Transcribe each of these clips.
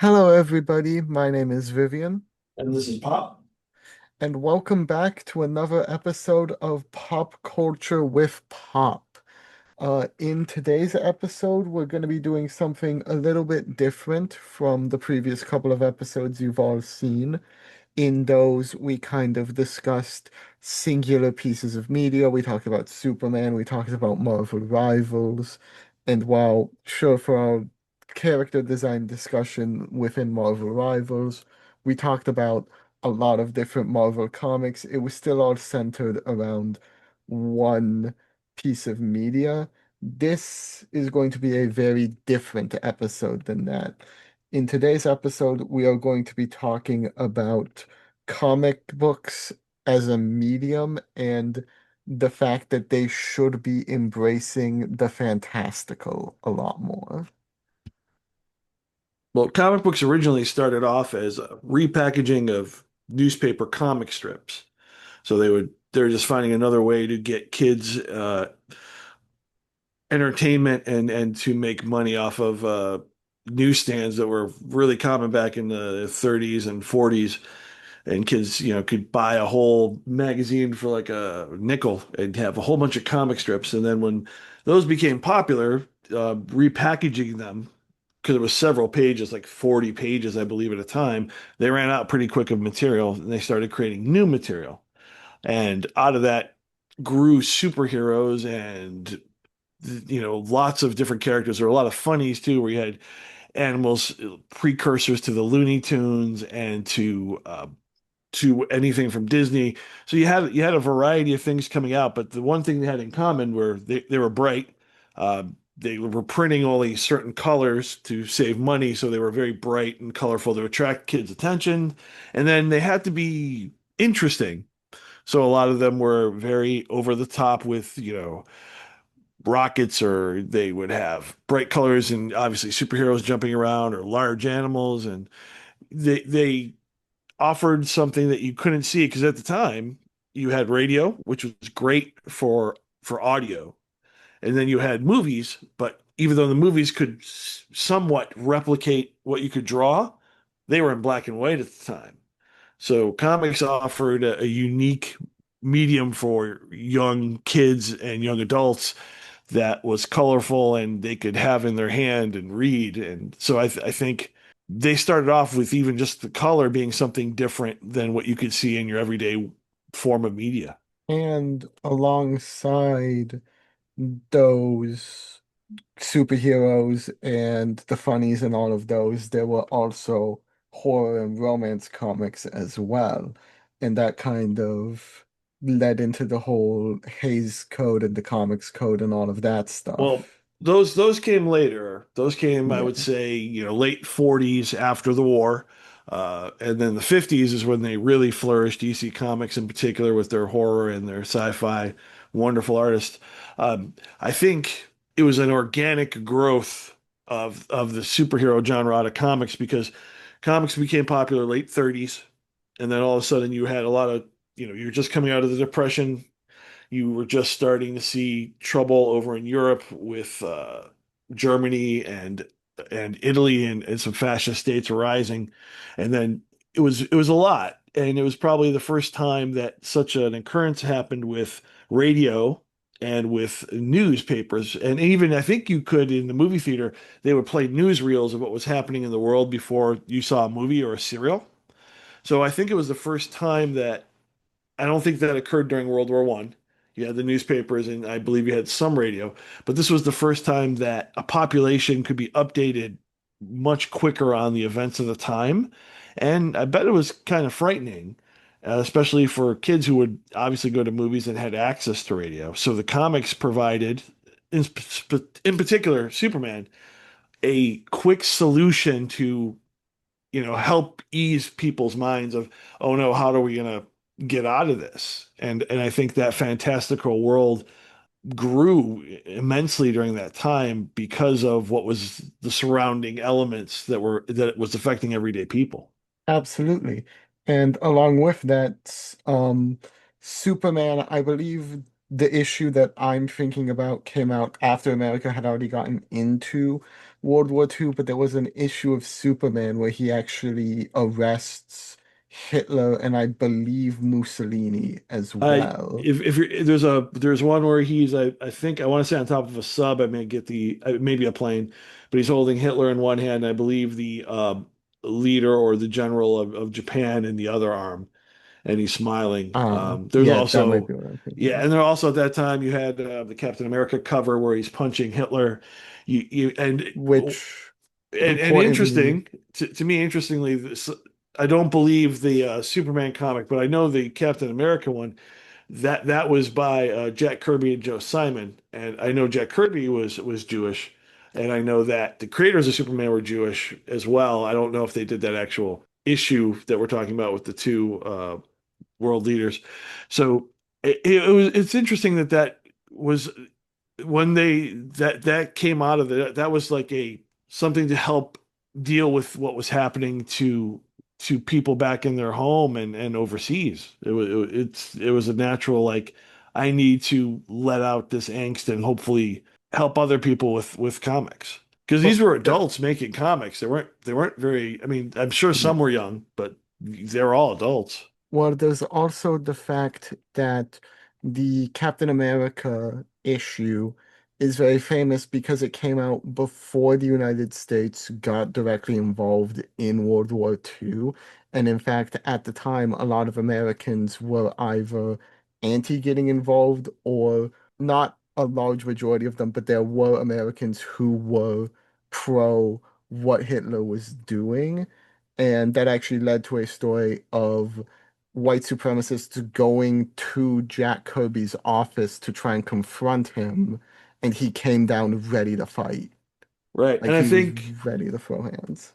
Hello, everybody. My name is Vivian, And this is Pop. and welcome back to another episode of Pop Culture with Pop. In today's episode, we're going to be doing something a little bit different from the previous couple of episodes you've all seen. In those, we kind of discussed singular pieces of media. We talked about Superman, we talked about Marvel Rivals, and while sure for our character design discussion within Marvel Rivals, we talked about a lot of different Marvel comics. It was still all centered around one piece of media. This is going to be a very different episode than that. In today's episode, we are going to be talking about comic books as a medium and the fact that they should be embracing the fantastical a lot more. Well, comic books originally started off as a repackaging of newspaper comic strips. So they're just finding another way to get kids entertainment and to make money off of newsstands that were really common back in the 30s and 40s. And kids, could buy a whole magazine for like a nickel and have a whole bunch of comic strips. And then when those became popular, repackaging them because it was several pages, like 40 pages, I believe, at a time, they ran out pretty quick of material and they started creating new material. And out of that grew superheroes and, lots of different characters. There were a lot of funnies too, where you had animals, precursors to the Looney Tunes and to anything from Disney. So you had a variety of things coming out, but the one thing they had in common were they were bright. They were printing only certain colors to save money, so they were very bright and colorful to attract kids' attention. And then they had to be interesting. So a lot of them were very over the top with, rockets, or they would have bright colors and obviously superheroes jumping around or large animals. And they offered something that you couldn't see because at the time you had radio, which was great for audio, and then you had movies. But even though the movies could somewhat replicate what you could draw, they were in black and white at the time. So comics offered a unique medium for young kids and young adults that was colorful and they could have in their hand and read. And so I think they started off with even just the color being something different than what you could see in your everyday form of media. And alongside those superheroes and the funnies and all of those, there were also horror and romance comics as well. And that kind of led into the whole Hays Code and the Comics Code and all of that Well, stuff. those came later. Those came, I would Yeah. say, late 40s after the war. And then the 50s is when they really flourished, DC Comics in particular, with their horror and their sci-fi wonderful artists. I think it was an organic growth of the superhero genre out of comics because comics became popular late 30s, and then all of a sudden you had a lot of, you're just coming out of the Depression. You were just starting to see trouble over in Europe with Germany and Italy, and some fascist states arising, and then it was a lot, and it was probably the first time that such an occurrence happened with radio and with newspapers, and even I think you could in the movie theater they would play newsreels of what was happening in the world before you saw a movie or a serial. So I think it was the first time that I don't think that occurred during World War One. You had the newspapers, and I believe you had some radio, but this was the first time that a population could be updated much quicker on the events of the time. And I bet it was kind of frightening, especially for kids who would obviously go to movies and had access to radio. So the comics provided, in particular, Superman, a quick solution to help ease people's minds of, oh no, how are we gonna get out of this? And I think that fantastical world grew immensely during that time because of what was the surrounding elements that was affecting everyday people. Absolutely. And along with that, Superman, I believe the issue that I'm thinking about came out after America had already gotten into World War II, but there was an issue of Superman where he actually arrests Hitler and I believe Mussolini as well. If you're, there's one where he's I think I want to say on top of a sub. I may get the maybe a plane, but he's holding Hitler in one hand. I believe the leader or the general of Japan in the other arm, and he's smiling. There's Yeah, that might also be what I'm thinking yeah, of. and there also at that time you had the Captain America cover where he's punching Hitler. You Which and importantly, interesting to me, interestingly, I don't believe the Superman comic, but I know the Captain America one. That was by Jack Kirby and Joe Simon, and I know Jack Kirby was Jewish, and I know that the creators of Superman were Jewish as well. I don't know if they did that actual issue that we're talking about with the two world leaders. So it's interesting that that was when that came out of it. That was like a something to help deal with what was happening to people back in their home and overseas. It was a natural like I need to let out this angst and hopefully help other people with comics. Because these well, were adults making comics. They weren't very, I mean, I'm sure yeah. some were young, but they're all adults. Well, there's also the fact that the Captain America issue is very famous because it came out before the United States got directly involved in World War II. And in fact, at the time, a lot of Americans were either anti getting involved or not a large majority of them, but there were Americans who were pro what Hitler was doing. And that actually led to a story of white supremacists going to Jack Kirby's office to try and confront him, and he came down ready to fight. Right. Like And I he was think ready to throw hands.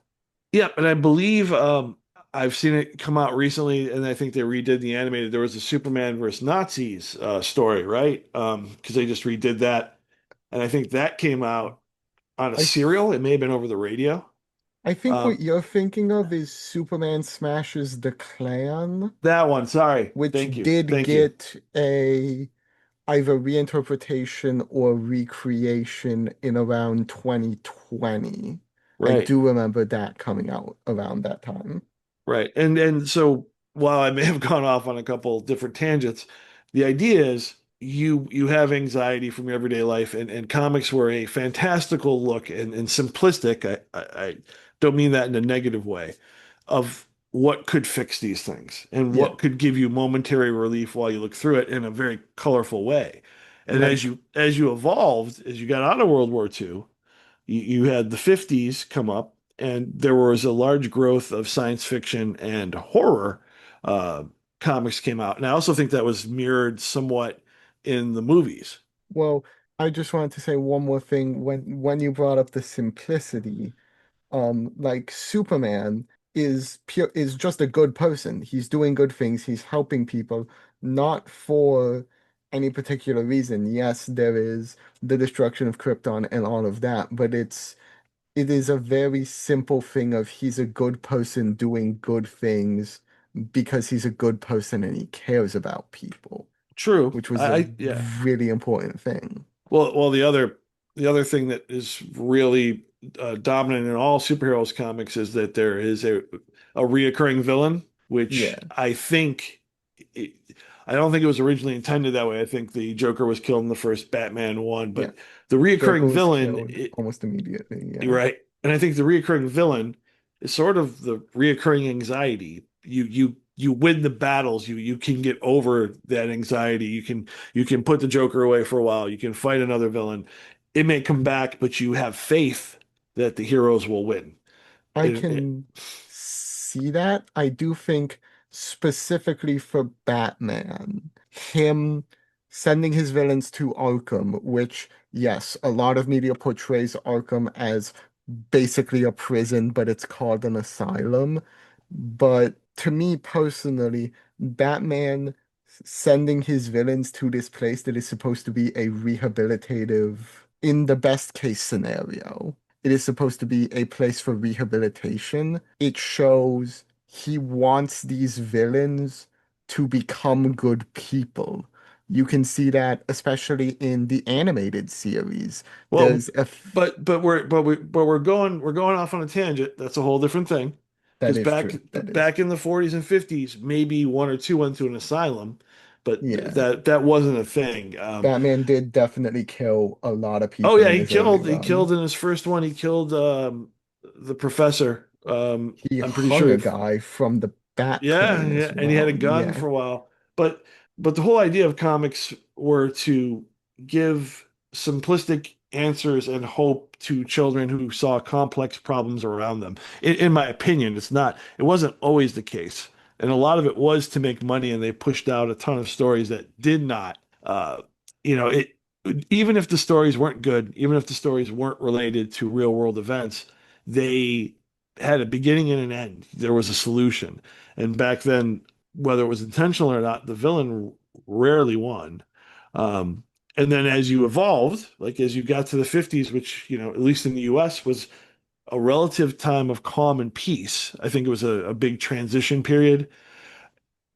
yeah, and I believe I've seen it come out recently, and I think they redid the animated. There was a Superman versus Nazis story, right? Because they just redid that, and I think that came out on a I th serial. It may have been over the radio. I think what Um, you're thinking of is Superman smashes the Klan, that one. Sorry. which Thank you. did Thank you. get a either reinterpretation or recreation in around 2020. I Right. do remember that coming out around that time. Right. And so while I may have gone off on a couple different tangents, the idea is you have anxiety from your everyday life and comics were a fantastical look and simplistic. I don't mean that in a negative way of what could fix these things and Yeah, what could give you momentary relief while you look through it in a very colorful way. And like as you evolved, as you got out of World War II, you had the 50s come up, and there was a large growth of science fiction and horror uh, comics came out. And I also think that was mirrored somewhat in the movies. well, I just wanted to say one more thing when you brought up the simplicity, like Superman is just a good person. He's doing good things, he's helping people, not for any particular reason. Yes, there is the destruction of Krypton and all of that, but it is a very simple thing of he's a good person doing good things because he's a good person and he cares about people, True. which was a Yeah. really important thing. Well, the other thing that is really dominant in all superheroes comics is that there is a reoccurring villain, which Yeah, it, I don't think it was originally intended that way. I think the Joker was killed in the first Batman one, yeah. but the Joker reoccurring was villain, killed almost immediately. you're Yeah. right, and I think the reoccurring villain is sort of the reoccurring anxiety. You win the battles. You can get over that anxiety. You can put the Joker away for a while. You can fight another villain. It may come back, but you have faith that the heroes will win. I It, can see that. I do think specifically for Batman, him sending his villains to Arkham, which, yes, a lot of media portrays Arkham as basically a prison, but it's called an asylum. But to me personally, Batman sending his villains to this place that is supposed to be a rehabilitative, in the best case scenario, it is supposed to be a place for rehabilitation. It shows he wants these villains to become good people. You can see that especially in the animated series. Well, There's a f we're going off on a tangent. That's a whole different thing. That Because is back true. That is back true. in the 40s and 50s, maybe one or two went to an asylum, but Yeah. that wasn't a thing. Batman did definitely kill a lot of Oh people yeah, in his early he killed run. in his first one. He killed the professor. He I'm pretty hung sure. a guy from the Yeah, Batplane yeah, as and he had well. a gun Yeah. for a while. But the whole idea of comics were to give simplistic answers and hope to children who saw complex problems around them. In my opinion, it wasn't always the case. And a lot of it was to make money, and they pushed out a ton of stories that did not. You know, it even if the stories weren't good, even if the stories weren't related to real world events, they had a beginning and an end. There was a solution. And back then, whether it was intentional or not, the villain rarely won. Um, and then as you evolved, like as you got to the 50s, which, at least in the US was a relative time of calm and peace. I think it was a big transition period.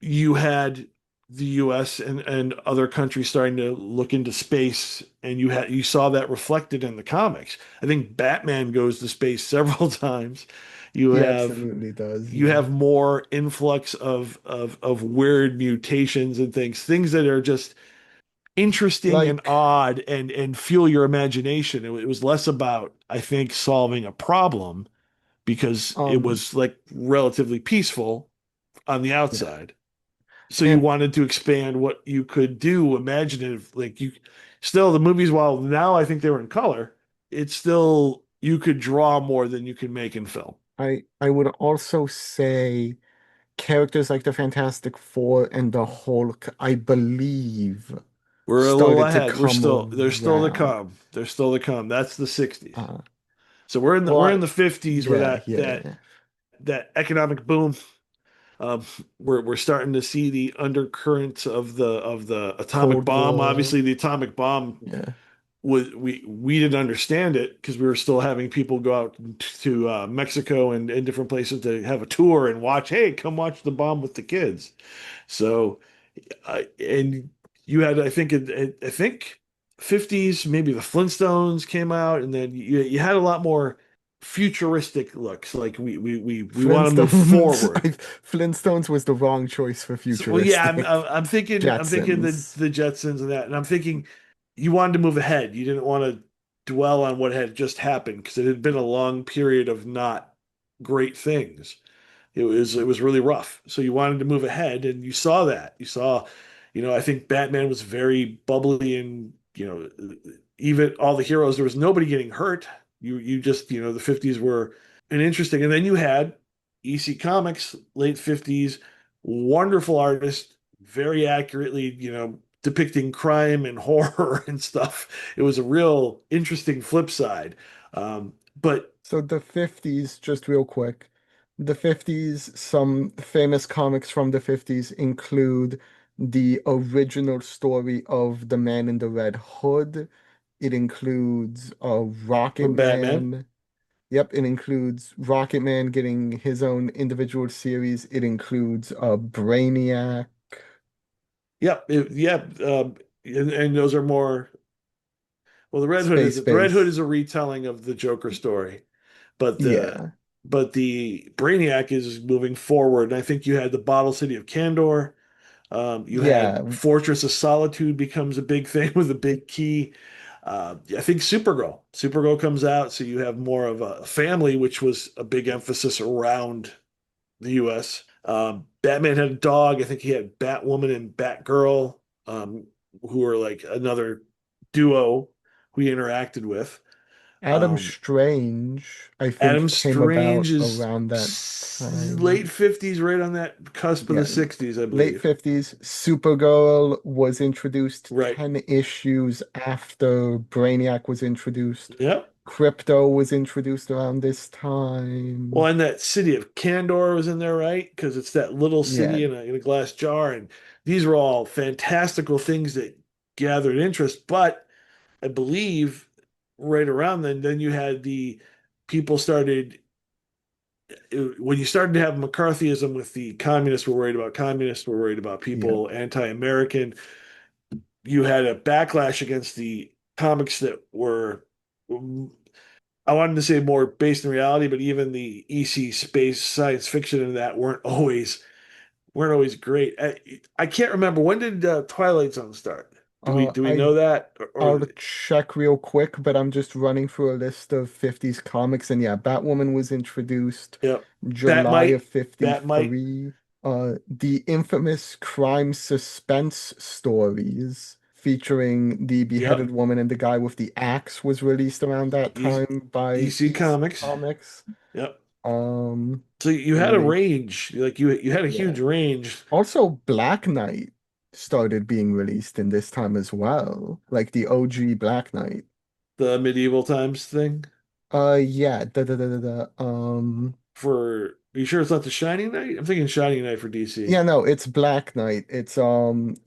You had the US and other countries starting to look into space, and you saw that reflected in the comics. I think Batman goes to space several times. You He have absolutely does. you Yeah. have more influx of weird mutations and things that are just interesting and Like, odd and fuel your imagination. It was less about, I think, solving a problem because it um, was like relatively peaceful on the yeah. outside. So you And wanted to expand what you could do imaginative. Like you still the movies, while now I think they were in color, it's still you could draw more than you can make in film. I would also say characters like the Fantastic Four and the Hulk, I believe, We're a little started to ahead. come There's still to around. come. There's still to come. That's the 60s. Uh, So well, we're in the 50s where yeah, yeah. that economic boom. Um, we're starting to see the undercurrents of the atomic Cold bomb. War. Obviously, the atomic bomb Yeah. was we didn't understand it because we were still having people go out to Mexico and different places to have a tour and watch. Hey, come watch the bomb with the kids. So and you had I think 50s maybe the Flintstones came out, and then you had a lot more futuristic looks. Like we want to move Flintstones. forward. Flintstones was the wrong choice for So, well, yeah, futuristic. I'm thinking Jetsons. the Jetsons and that, and I'm thinking you wanted to move ahead. You didn't want to dwell on what had just happened because it had been a long period of not great things. It was really rough. So you wanted to move ahead, and you saw that. I think Batman was very bubbly, and even all the heroes, there was nobody getting hurt. You just the 50s were an interesting, and then you had EC Comics, late 50s, wonderful artist, very accurately, depicting crime and horror and stuff. It was a real interesting flip side. But So the 50s, just real quick. The 50s, some famous comics from the 50s include the original story of the Man in the Red Hood. It includes Rocket from Batman, Man. Yep, it includes Rocket Man getting his own individual series. It includes Brainiac, yep, yep, and those are more. Well, Space The Red Hood Base. is a retelling of the Joker story, but Yeah. the Brainiac is moving forward. And I think you had the Bottle City of Kandor. You had Yeah. Fortress of Solitude becomes a big thing with a big key. I think Supergirl comes out, so you have more of a family, which was a big emphasis around the U.S. Batman had a dog. I think he had Batwoman and Batgirl, who are like another duo who he interacted with. Adam Um, Strange, I Adam think, came about Strange is around that late time. 50s, right on that cusp of the Yeah, 60s, I late believe. 50s. Supergirl was introduced Right. 10 issues after Brainiac was introduced. Yep. Crypto was introduced around this Well, time. and that city of Kandor was in there, right? Because it's that little Yeah, city in a glass jar. And these were all fantastical things that gathered interest. But I believe right around then you had the people started, when you started to have McCarthyism with the communists were worried about people yeah. anti-American. you had a backlash against the comics that were, I wanted to say more based in reality, but even the EC space science fiction and that weren't always great. I can't remember, when did Twilight Zone start? Do we Uh, do we I know that, or I'll check real quick, but I'm just running through a list of 50s comics, and yeah, Batwoman was introduced you know, July of Batmite, Batmite? 53. The infamous crime suspense stories featuring the beheaded Yep, woman and the guy with the axe was released around that E- time by EC EC Comics. Comics. Yep. Um, So you had a Link, range, like you had a yeah. huge range. Also, Black Knight started being released in this time as well, like the OG Black Knight. The medieval times thing Yeah, for. Are you sure it's not the Shining Knight? I'm thinking Shining Knight for DC. yeah, no, it's Black Knight. It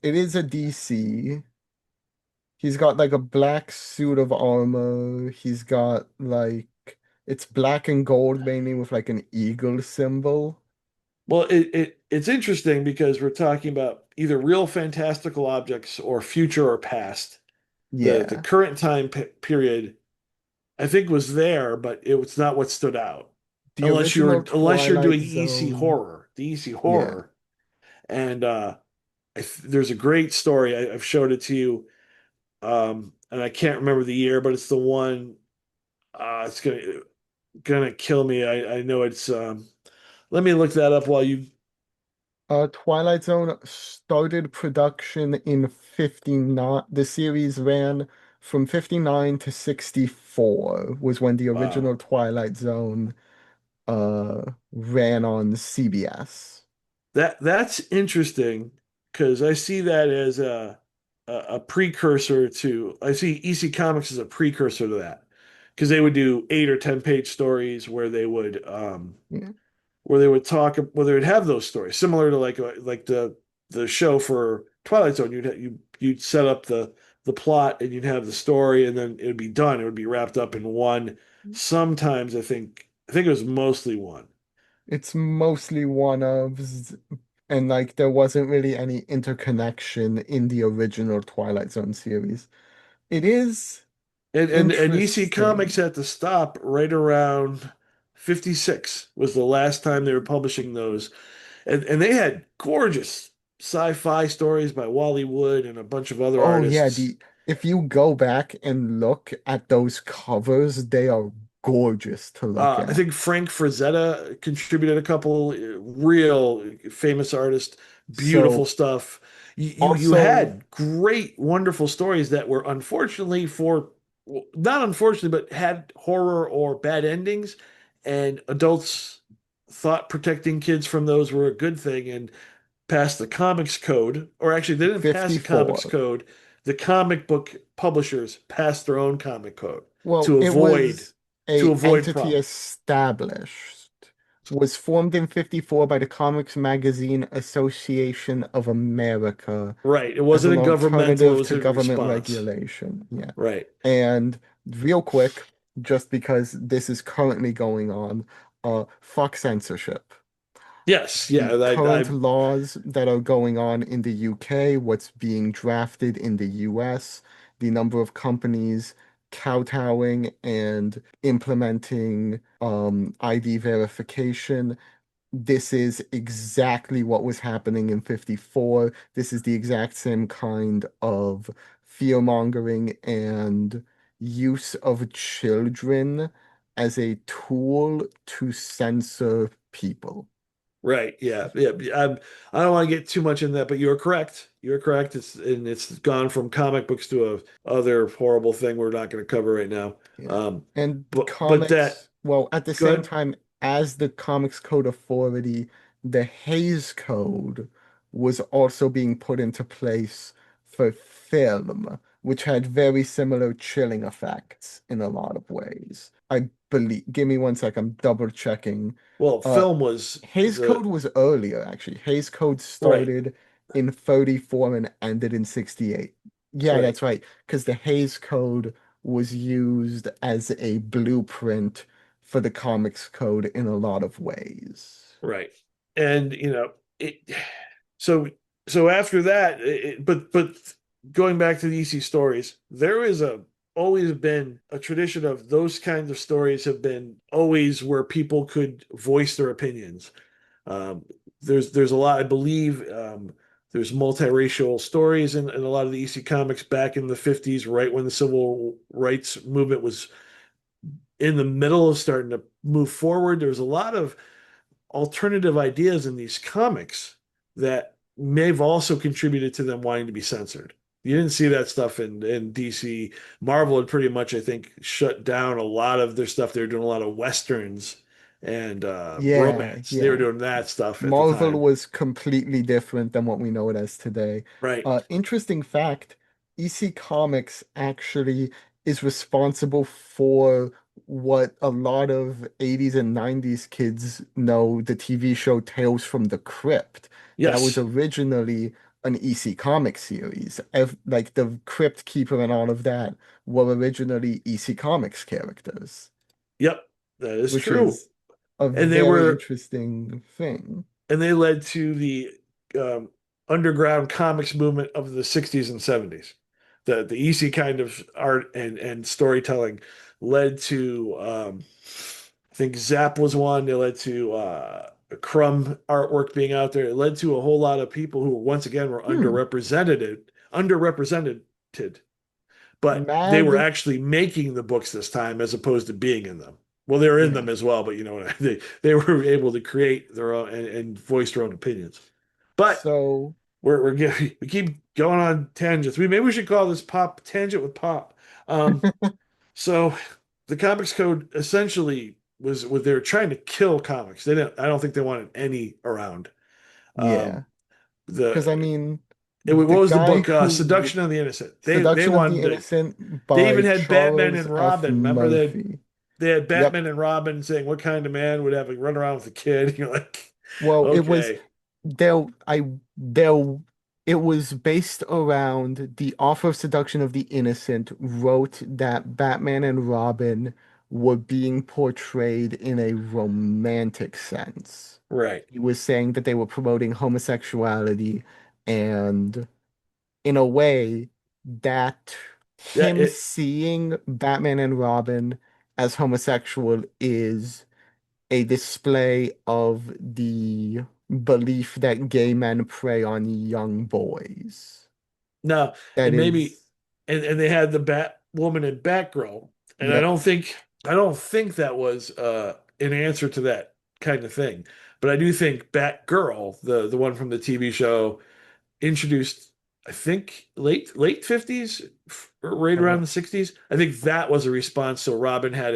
is a DC. He's got like a black suit of armor. He's got like it's black and gold mainly with like an eagle symbol. Well, it's interesting because we're talking about either real fantastical objects or future or past. The Yeah. current time period, I think, was there, but it was not what stood out. The Unless original you're Twilight doing EC Zone. horror, the EC Yeah. horror, and there's a great story. I've showed it to you, and I can't remember the year, but it's the one. It's gonna kill me. I know it's. Let me look that up while you. Twilight Zone started production in 59. The series ran from 59 to 64 was when the Wow. original Twilight Zone ran on CBS. That's interesting because I see that as a precursor to. I see EC Comics as a precursor to that because they would do 8 or 10 page stories Yeah. where they would talk, where they would have those stories similar to like the show for Twilight Zone. You'd set up the plot and you'd have the story and then it would be done. It would be wrapped up in one. Sometimes I think it was mostly one. It's mostly one-ofs, and like there wasn't really any interconnection in the original Twilight Zone series. It is And EC Comics interesting. had to stop right around 56 was the last time they were publishing those. And they had gorgeous sci-fi stories by Wally Wood and a bunch of other Oh yeah, artists. the if you go back and look at those covers, they are gorgeous to look I at. think Frank Frazetta contributed a couple real famous artists, beautiful So stuff. You also had great, wonderful stories that were unfortunately for, well, not unfortunately, but had horror or bad endings, and adults thought protecting kids from those were a good thing and passed the comics code, or actually they didn't pass the comics 54. code. The comic book publishers passed their own comic code Well, to it avoid was to a avoid entity problems. established, was formed in 54 by the Comics Magazine Association of America Right. It as wasn't an a governmental, it alternative was to in government response. regulation. Yeah. Right. And real quick, just because this is currently going on, fuck censorship. Yes. Yeah. The current I laws that are going on in the UK, what's being drafted in the US, the number of companies kowtowing and implementing ID verification. This is exactly what was happening in 54. This is the exact same kind of fear-mongering and use of children as a tool to censor people. right. Yeah. Yeah. I don't want to get too much in that, but you're correct. You're correct. It's gone from comic books to a other horrible thing we're not going to cover right now. Yeah. Um, And but that comics, well, at the same good. time as the Comics Code Authority, the Hays Code was also being put into place for film, which had very similar chilling effects in a lot of ways. I believe, give me one sec, I'm double checking. Well, Uh, film was Hays Code the was earlier, actually. Hays Code right. started in 34 and ended in 68. Yeah, Right. that's right, because the Hays Code was used as a blueprint for the comics code in a lot of ways. Right. And it so so after that, but going back to the EC stories, there is a always been a tradition of those kinds of stories have been always where people could voice their opinions. Um, there's a lot, I believe, there's multiracial stories in a lot of the EC comics back in the 50s, right when the civil rights movement was in the middle of starting to move forward. There's a lot of alternative ideas in these comics that may have also contributed to them wanting to be censored. You didn't see that stuff in DC. Marvel had pretty much, I think, shut down a lot of their stuff. They were doing a lot of westerns and Yeah, romance. They were yeah. doing that stuff at the Marvel time. was completely different than what we know it as today. Right. Interesting fact, EC Comics actually is responsible for what a lot of 80s and 90s kids know, the TV show Tales from the Crypt. That was Yes. originally an EC comic series. Like the Crypt Keeper and all of that were originally EC Comics characters, Yep. That is which true. is a And they very were interesting thing. and they led to the um, underground comics movement of the 60s and 70s. The EC kind of art and storytelling led to I think Zap was one. It led to Crumb artwork being out there. It led to a whole lot of people who once again were Hmm. underrepresented, but they were Mad. actually making the books this time as opposed to being in them. Well, they were in Yeah. them as well, but they were able to create their own and voice their own opinions. But So, we keep going on tangents. Maybe we should call this pop tangent with pop. Um, so the comics code essentially was what they were trying to kill comics. They didn't. I don't think they wanted any around. yeah. Um, Because I the mean, what the was the guy book? who Seduction of the Innocent. They Seduction of the wanted to. Innocent They by even had Batman Charles and F. Robin. Remember Murphy. they had Yep. Batman and Robin saying what kind of man would have a run around with a kid. You're like, Well, it was okay, there there it was based around the author of Seduction of the Innocent wrote that Batman and Robin were being portrayed in a romantic sense. right. He was saying that they were promoting homosexuality, and in a way that Yeah, him seeing Batman and Robin as homosexual is a display of the belief that gay men prey on young boys. no, That and maybe, is, and they had the Batwoman and Batgirl, and yep. I don't think that was an answer to that kind of thing, but I do think Batgirl, the one from the TV show, introduced, I think late 50s, right Uh, around the 60s. I think that was a response. So Robin had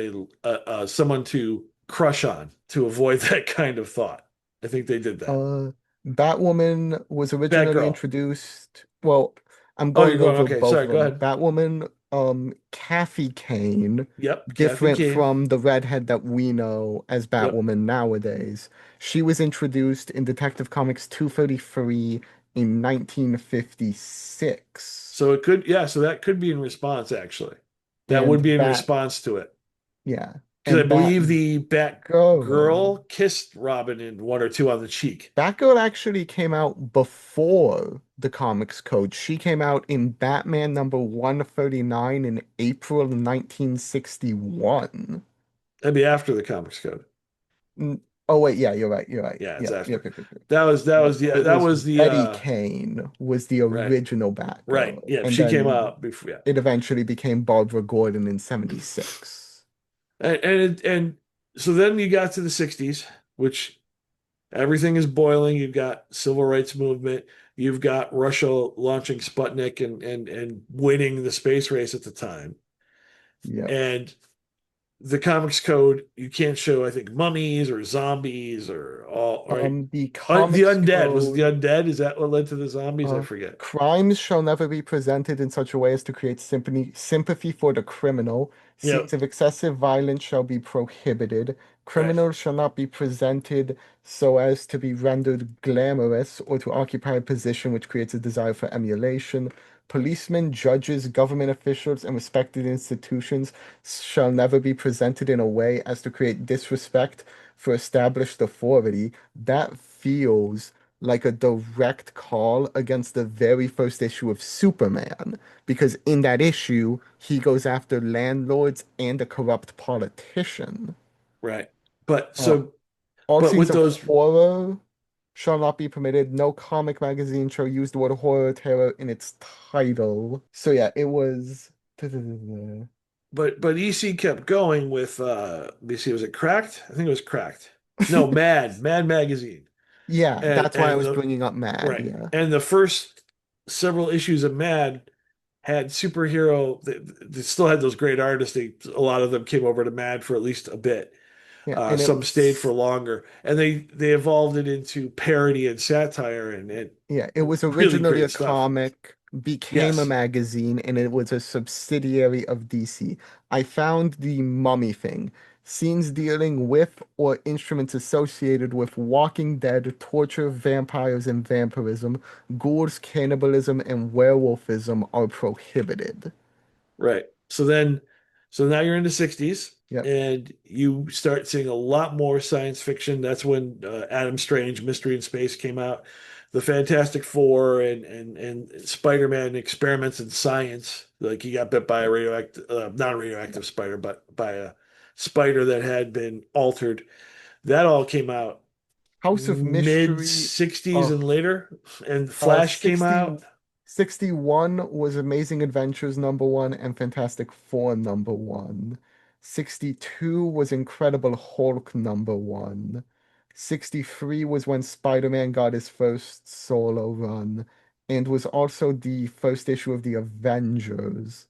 someone to crush on to avoid that kind of thought. I think they did that. Batwoman was originally Batgirl. introduced. Well, I'm Oh, you're going going. over Okay, both sorry. of Go them. ahead. Batwoman, Kathy Kane, Yep, Kathy different Kane. from the redhead that we know as Yep. Batwoman nowadays. She was introduced in Detective Comics 233 in 1956. So it could, yeah. So that could be in response. Actually, that would And be in response to it Yeah, because I and believe the Batgirl. Batgirl kissed Robin in one or two on the cheek. Batgirl actually came out before the Comics Code. She came out in Batman number 139 in April 1961. That'd be after the Comics Code. Oh wait, yeah, you're right. You're right. Yeah, it's Yep, after. yep, yep, yep, yep. That was Yep. the It that was was the Betty Kane was the right. original Right. Batgirl, Yeah, and she came then out before. Yeah, it eventually became Barbara Gordon in 76. and so then you got to the '60s, which everything is boiling. You've got civil rights movement. You've got Russia launching Sputnik and winning the space race at the time. Yep. And the comics code, you can't show, I think, mummies or zombies or all right. The The Comics undead was it the Code. undead? Is that what led to the zombies? I Uh, forget. Crimes shall never be presented in such a way as to create sympathy for the criminal. Yep. Scenes of excessive violence shall be prohibited. Right. Criminals shall not be presented so as to be rendered glamorous or to occupy a position which creates a desire for emulation. Policemen, judges, government officials, and respected institutions shall never be presented in a way as to create disrespect for established authority. That feels like a direct call against the very first issue of Superman, because in that issue, he goes after landlords and a corrupt politician. Right. But Uh, so, all but scenes with of those, horror shall not be permitted. No comic magazine shall use the word horror or terror in its title. So yeah, it was. but EC kept going with let me see, was it Cracked? I think it was Cracked. No, Mad Magazine. Yeah, And that's why I and was the bringing up Mad. right. Yeah. And the first several issues of Mad had superhero they still had those great artists. A lot of them came over to Mad for at least a bit. Yeah, and it Some stayed for was longer, and they evolved it into parody and satire, and yeah, it was really originally a great stuff. comic, became a Yes, magazine, and it was a subsidiary of DC. I found the Mummy thing. Scenes dealing with or instruments associated with Walking Dead, torture, vampires, and vampirism, ghouls, cannibalism, and werewolfism are prohibited. right. So now you're in the 60s, Yep. and you start seeing a lot more science fiction. That's when Adam Strange, Mystery in Space came out, the Fantastic Four, and Spider-Man experiments in science. Like he got bit by a radioactive, not a radioactive spider, but by a spider that had been altered. That all came out House of mid Mystery, 60s uh, and later, and Flash came 60, out. 61 was Amazing Adventures number one and Fantastic Four number one. 62 was Incredible Hulk number one. 63 was when Spider-Man got his first solo run and was also the first issue of the Avengers,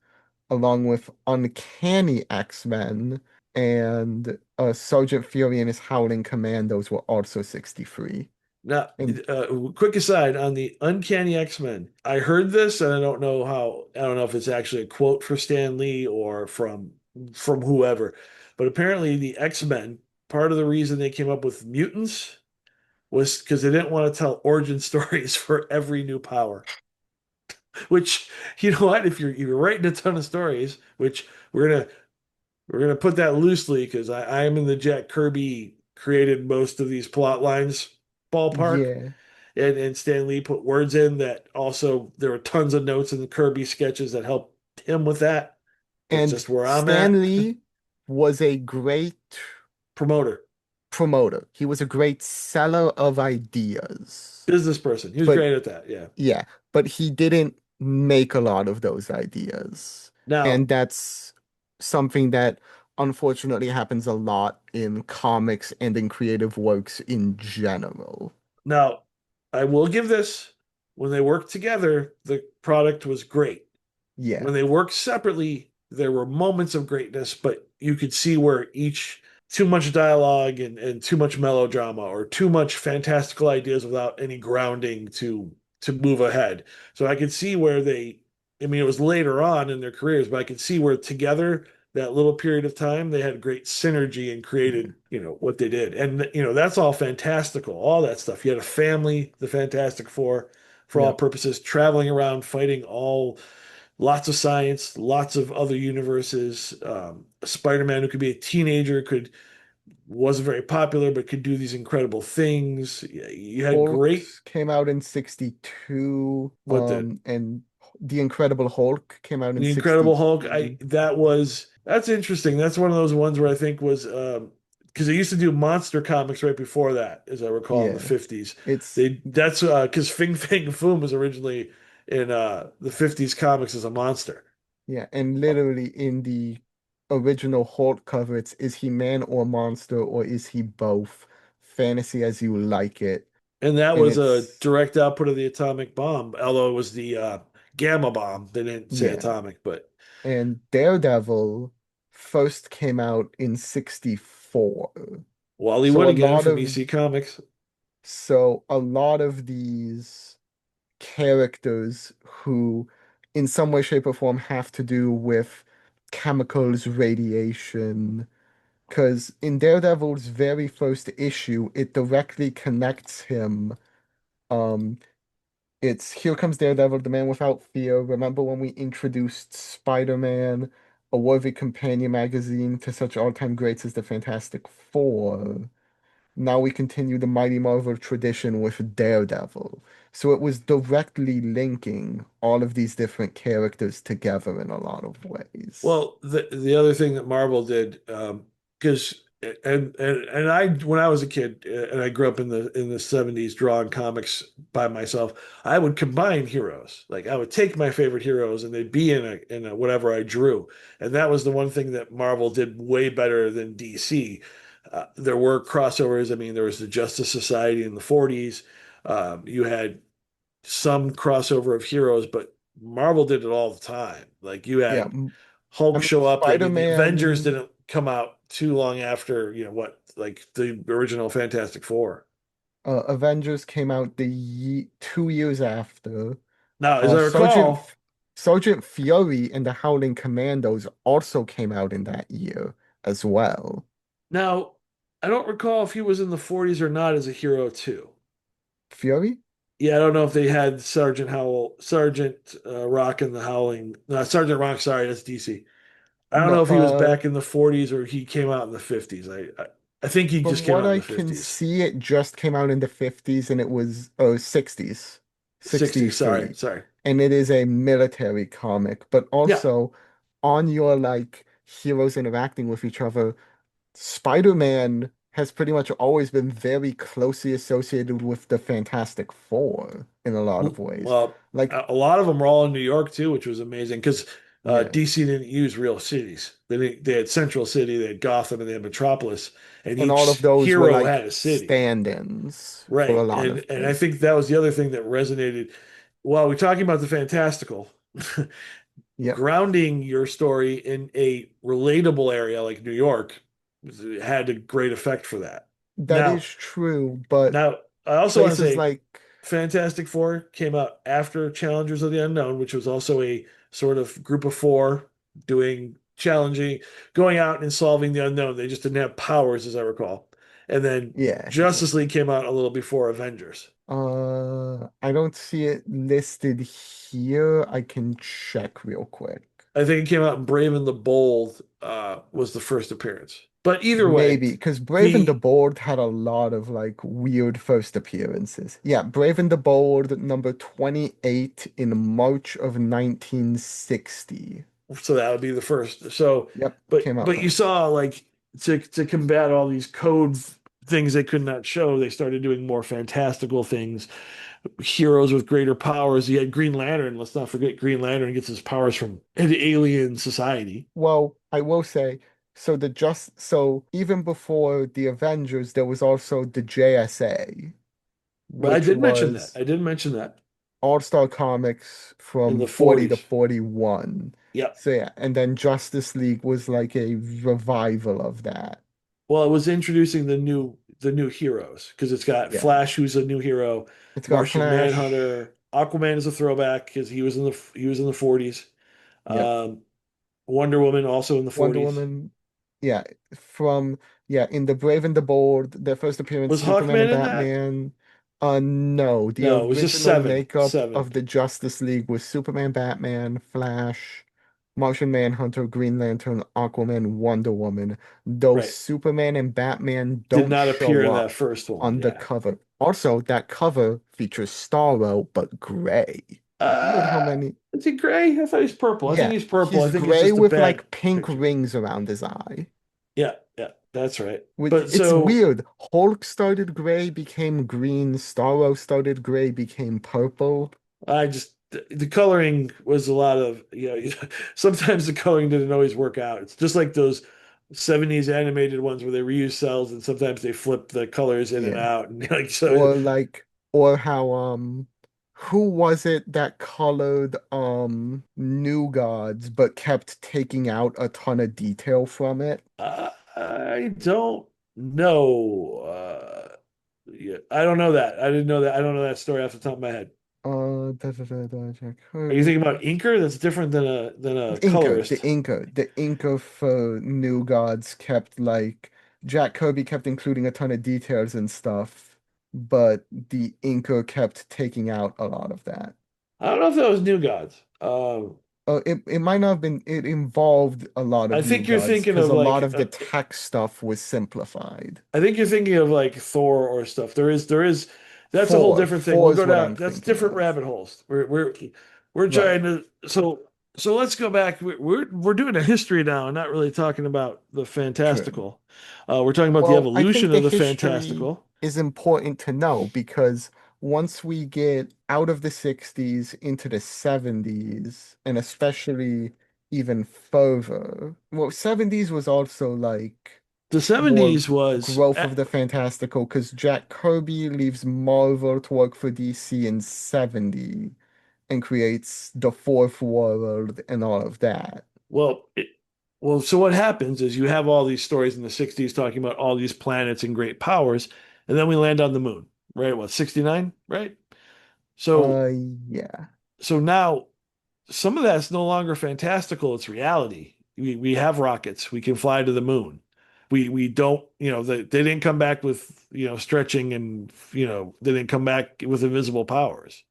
along with Uncanny X-Men and Sergeant Fury and his Howling Commandos were also 63. Now, And quick aside on the Uncanny X-Men. I heard this, and I don't know if it's actually a quote for Stan Lee or from whoever, but apparently the X-Men, part of the reason they came up with mutants was because they didn't want to tell origin stories for every new power. Which, you know what, if you're writing a ton of stories, which we're gonna put that loosely because I am in the Jack Kirby created most of these plot lines ballpark. yeah. And Stan Lee put words in that also there were tons of notes in the Kirby sketches that helped him with that. That's And just where I'm Stan at. Lee was a great Promoter, promoter. He was a great seller of ideas. business person. He was But great at that. Yeah. yeah, but he didn't make a lot of those ideas. Now, And that's something that unfortunately happens a lot in comics and in creative works in general. now, I will give this. When they worked together, the product was great. Yeah, When they worked separately, there were moments of greatness, but you could see where each too much dialogue and too much melodrama or too much fantastical ideas without any grounding to move ahead. So I could see where I mean, it was later on in their careers, but I could see where together that little period of time they had great synergy and created, yeah, what they did. And that's all fantastical, all that stuff. You had a family, the Fantastic Four, for all yep. purposes, traveling around fighting all lots of science, lots of other universes. Spider-Man, who could be a teenager, could wasn't very popular, but could do these incredible things. You had great Hulks came out in 62, what the and The Incredible Hulk came out in the Incredible Hulk. I 63. that's interesting. That's one of those ones where I think was because they used to do monster comics right before that, as I recall, in the Yeah, 50s. it's That's because Fing Fang Foom was originally in the 50s comics as a monster. yeah, and literally in the original Hulk cover, it's is he man or monster or is he both? Fantasy as you like it. And that And was a it's direct output of the atomic bomb, although it was the gamma bomb. They didn't say yeah. atomic, but And Daredevil first came out in 64. Wally So Wood a again lot from of EC Comics. these characters who in some way, shape, or form have to do with chemicals, radiation. Because in Daredevil's very first issue, it directly connects him. Um, it's Here Comes Daredevil, the man without fear. Remember when we introduced Spider-Man, a worthy companion magazine to such all-time greats as the Fantastic Four? now we continue the Mighty Marvel tradition with Daredevil. So it was directly linking all of these different characters together in a lot of ways. Well, the other thing that Marvel did, because and I when I was a kid and I grew up in the 70s drawing comics by myself, I would combine heroes. Like I would take my favorite heroes and they'd be in a whatever I drew. And that was the one thing that Marvel did way better than DC. There were crossovers. I mean, there was the Justice Society in the 40s. You had some crossover of heroes, but Marvel did it all the time. Like you Yeah, had I Hulk mean, show up. I mean, the Avengers Spider-Man, didn't come out too long after, what, like the original Fantastic Four. Avengers came out the ye 2 years after. Now, as Uh, I Sergeant recall, Sergeant Fury and the Howling Commandos also came out in that year as well. now I don't recall if he was in the 40s or not as a hero too. Fury? Yeah, I don't know if they had Sergeant Rock and the Howling. No, Sergeant Rock, sorry, that's DC. I don't No, know if he was back in the 40s or he came out in the 50s. I think he just from came what out in I the can 50s. see, it just came out in the 50s and it was 60s, 60s, sorry, 63. sorry. And it is a military comic, but Yeah. also on your like heroes interacting with each other, Spider-Man has pretty much always been very closely associated with the Fantastic Four in a lot of ways. Well, Like, a lot of them were all in New York too, which was amazing because yeah. DC didn't use real cities. They had Central City, they had Gotham, and they had Metropolis, and And all of each those were hero like had a city. stand-ins for a Right. lot of And I things. think that was the other thing that resonated. While we're talking about the fantastical, Yep. grounding your story in a relatable area like New York had a great effect for that. That is Now, true, but now I also want to places say like Fantastic Four came out after Challengers of the Unknown, which was also a sort of group of four doing challenging, going out and solving the unknown. They just didn't have powers, as I recall. And then yeah, yeah. Justice League came out a little before Avengers. I don't see it listed here. I can check real quick. I think it came out in Brave and the Bold was the first appearance. But either way, Maybe because Brave and the the Bold had a lot of like weird first appearances. Yeah, Brave and the Bold, number 28 in March of 1960. so that would be the first. So, Yep, but came out but you then. saw like to combat all these code things they could not show, they started doing more fantastical things, heroes with greater powers. You had Green Lantern. Let's not forget Green Lantern gets his powers from an alien society. Well, I will say, so even before the Avengers, there was also the JSA, But I which did mention that. was I did mention that All-Star Comics in from the 40 to 40s. 41. Yep. So yeah, and then Justice League was like a revival of that. Well, it was introducing the new heroes because it's got Yeah. Flash, who's a new hero, It's got Martian Flash. Manhunter, Aquaman is a throwback because he was in the 40s. Yep. Um, Wonder Woman also in the Wonder 40s. Woman. Yeah. From yeah, in the Brave and the Bold, their first appearance, Was Superman Hawkman and in that? Batman. No, the No, it was just original seven. makeup Seven. of the Justice League was Superman, Batman, Flash, Martian Manhunter, Green Lantern, Aquaman, Wonder Woman. Though Right. Superman and Batman Did don't not appear show in that up first one. on the Yeah. cover. Also, that cover features Starro, but gray. Weird how Uh, many. is he gray? I thought he's purple. I think Yeah, he's purple. I he's think it's gray just a with bad like pink picture. rings around his eye. Yeah, yeah, that's right. Which But it's so weird. Hulk started gray, became green. Starro started gray, became purple. I just the coloring was a lot of sometimes the coloring didn't always work out. It's just like those 70s animated ones where they reuse cells and sometimes they flip the colors in and Yeah. out and like so Or like, or how who was it that colored New Gods but kept taking out a ton of detail from it? I don't know. Yeah, I don't know that. I didn't know that. I don't know that story off the top of my head. Jack Are you thinking Kirby. about inker? That's different than a The colorist. Inca for New Gods kept like Jack Kirby kept including a ton of details and stuff, but the Inca kept taking out a lot of that. I don't know if that was New Gods. it might not have been, it involved a lot I of new think you're gods thinking because of a lot like of the tech stuff was simplified. I think you're thinking of like Thor or stuff. There is that's a whole different thing. We'll Four is go what down. I'm That's thinking different of. rabbit holes. We're Right. trying to so let's go back. We're doing a history now and not really talking about the True. fantastical. We're talking about the Well, I think evolution the of the history fantastical. is important to know because once we get out of the 60s into the 70s, and especially even further, well, 70s was also like The more 70s was growth of the fantastical because Jack Kirby leaves Marvel to work for DC in 70 and creates the Fourth World and all of that. well, so what happens is you have all these stories in the 60s talking about all these planets and great powers, and then we land on the moon, right? What, 69, right? So Uh, yeah. so now some of that's no longer fantastical, it's reality. We have rockets, we can fly to the moon. We don't, they didn't come back with, stretching and, they didn't come back with invisible powers.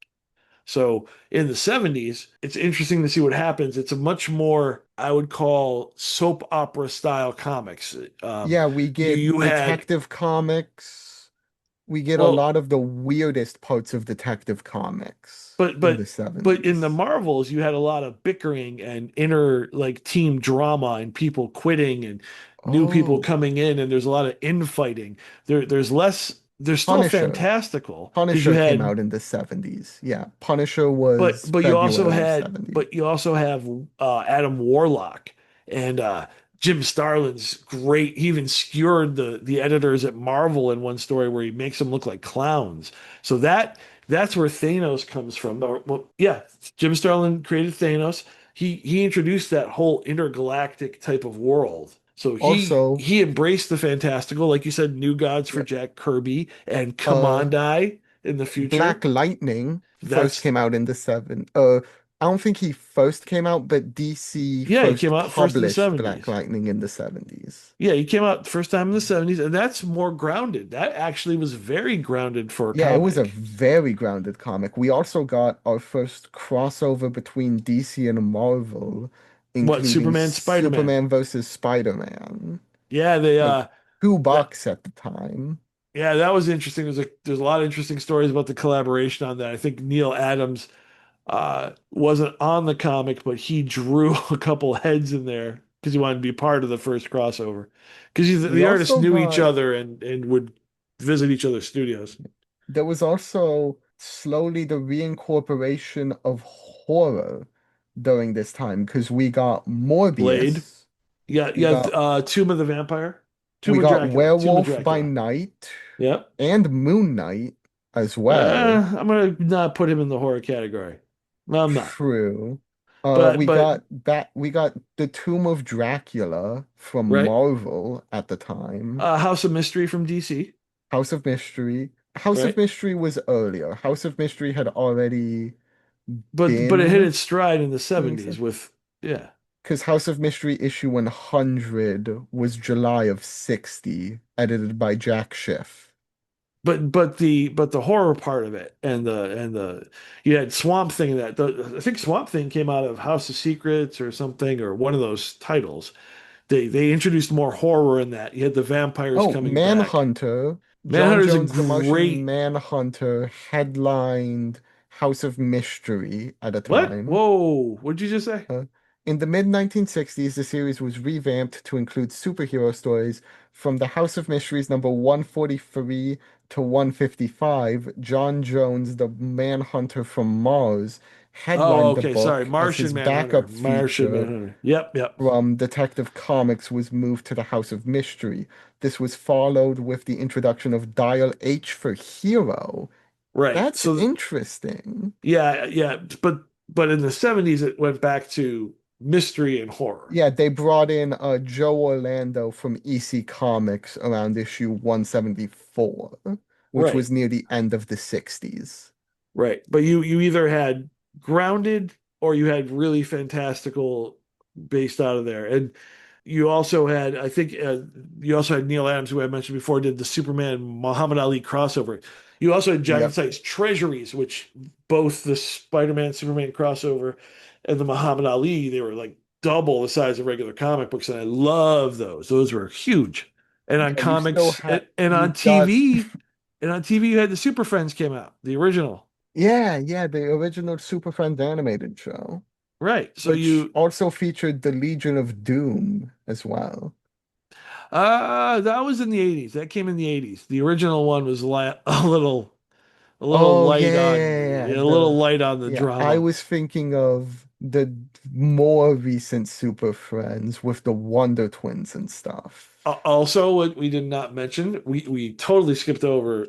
So in the 70s, it's interesting to see what happens. It's a much more, I would call soap opera style comics. Yeah, we You get had, Detective Comics. We get a well, lot of the weirdest parts of Detective Comics but in the but but in the 70s. Marvels, you had a lot of bickering and inner like team drama and people quitting and new people Oh, coming in, and there's a lot of infighting. There's less. There's still Punisher. fantastical because you Punisher came had out in the 70s. Yeah, Punisher But was but you also February of had 70. but you also have Adam Warlock and Jim Starlin's great. He even skewered the editors at Marvel in one story where he makes them look like clowns. So that's where Thanos comes from. Well, yeah, Jim Starlin created Thanos. He introduced that whole intergalactic type of world. So he Also, he embraced the fantastical, like you said, new gods for yep, Jack Kirby and uh, Commandai in the Black future. Lightning first That's came out in the seven. I don't think he first came out, but DC Yeah, he came first out first in the published Black 70s. Lightning in the 70s. Yeah, he came out the first time in the 70s, and that's more grounded. That actually was very grounded for a Yeah, it was a comic. very grounded comic. We also got our first crossover between DC and Marvel, What, including Superman, Spider-Man? Superman versus Spider-Man. Yeah, they Like two that bucks at the time. yeah, that was interesting. There's a lot of interesting stories about the collaboration on that. I think Neil Adams wasn't on the comic, but he drew a couple heads in there because he wanted to be part of the first crossover. Because We the artists also knew each got other and would visit each other's studios. there was also slowly the reincorporation of horror during this time because we got Blade. Morbius, we got Tomb of the Vampire, we got Tomb of Werewolf by Dracula. Night Yep. and Moon Knight as well. I'm gonna not put him in the horror category. No, I'm not. True. But but We got the Tomb of Dracula from right, Marvel at the time. House of Mystery from DC. House of Mystery. House of Right, Mystery was earlier. House of Mystery had already but it hit been its stride in the doing 70s stuff. with yeah. Because House of Mystery issue 100 was July of 60, edited by Jack Schiff. But the horror part of it and the you had Swamp Thing in that. I think Swamp Thing came out of House of Secrets or something or one of those titles. They introduced more horror in that. You had the vampires Oh, coming back. Manhunter. John Manhunter's a Jones, the Martian great Manhunter, headlined House of Mystery at a what? time. Whoa, what'd you just say? Uh, in the mid 1960s, the series was revamped to include superhero stories from the House of Mysteries number 143 to 155. John Jones, the Manhunter from Mars, Oh, headlined the okay. Sorry. book as Martian his Manhunter. backup Martian feature Manhunter. Yep, yep. from Detective Comics was moved to the House of Mystery. This was followed with the introduction of Dial H for Hero. Right. That's interesting. Yeah, yeah. But in the 70s, it went back to mystery and horror. Yeah, they brought in Joe Orlando from EC Comics around issue 174, which Right, was near the end of the 60s. right. But you either had grounded or you had really fantastical based out of there. And you also had, I think, you also had Neil Adams, who I mentioned before, did the Superman Muhammad Ali crossover. You also had giant Yep. size treasuries, which both the Spider-Man Superman crossover and the Muhammad Ali, they were like double the size of regular comic books, and I love those. Those were huge. And on Yeah, you still comics have and on you've got TV, you had the Super Friends came out, the original. yeah, yeah, the original Super Friends animated show, Right. So which you also featured the Legion of Doom as well. that was in the 80s. That came in the 80s. The original one was li a little Oh light yeah, on yeah, yeah. a little light on the Yeah, I drama. was thinking of the more recent Super Friends with the Wonder Twins and stuff. Also, what we did not mention, we totally skipped over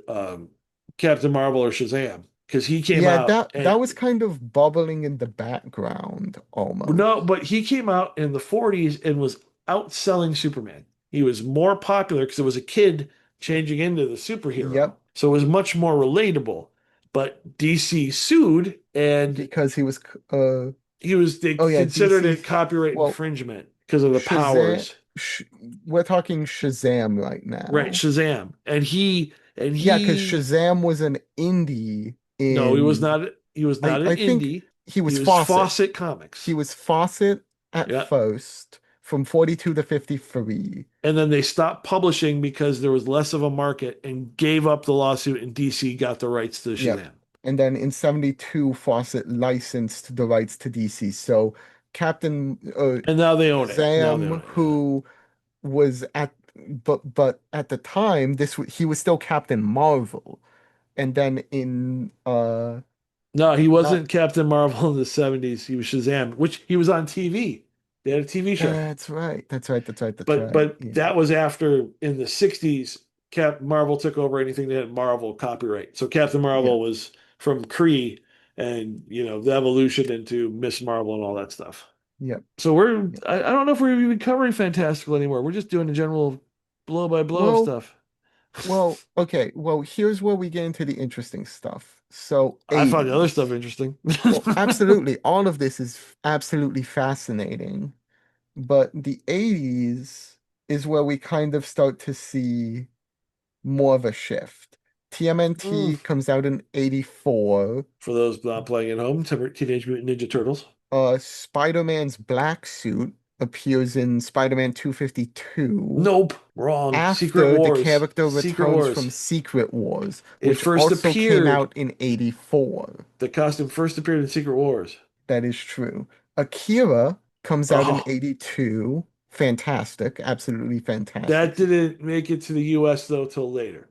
Captain Marvel or Shazam because he came Yeah, out that and was kind of bubbling in the background almost. no, but he came out in the 40s and was outselling Superman. He was more popular because it was a kid changing into the superhero. Yep, So it was much more relatable. But DC sued and because he was they oh yeah, considered DC. it copyright Well, infringement because of the Shazam. powers. Sh we're talking Shazam right Right, now. Shazam. And Yeah, because he Shazam was an indie no, in he was not an I think indie. he He was was Fawcett. Fawcett He Comics. was Fawcett at Yeah. first from 42 to 53. And then they stopped publishing because there was less of a market and gave up the lawsuit, and DC got the rights to Yep. Shazam. And then in 72, Fawcett licensed the rights to DC. So Captain And now they own it. Now they own Shazam, it. Yeah. who was at but at the time he was still Captain Marvel. And then in No, he not wasn't Captain Marvel in the 70s. He was Shazam, which he was on TV. They had a TV show. that's right. That's right. That's right. That's right. But Yeah. that was after in the 60s, Cap Marvel took over anything that had Marvel copyright. So Captain Yeah. Marvel was from Kree and the evolution into Miss Marvel and all that stuff. Yeah. So Yeah. I don't know if we're even covering fantastical anymore. We're just doing the general blow by blow of Well, stuff. okay. Well, here's where we get into the interesting stuff. So I found the other stuff 80s. interesting. Well, absolutely. All of this is absolutely fascinating. But the 80s is where we kind of start to see more of a shift. Mm. TMNT comes out in 84. For those not playing at home, Teenage Mutant Ninja Turtles. Spider-Man's black suit appears in Spider-Man 252 Nope, wrong. Secret after the Wars. character Secret returns from Wars. Secret Wars, It which first also came appeared. out in 84. The costume first appeared in Secret Wars. That is true. Akira comes out in Oh, 82. Fantastic. Absolutely fantastic. that didn't make it to the US though till later.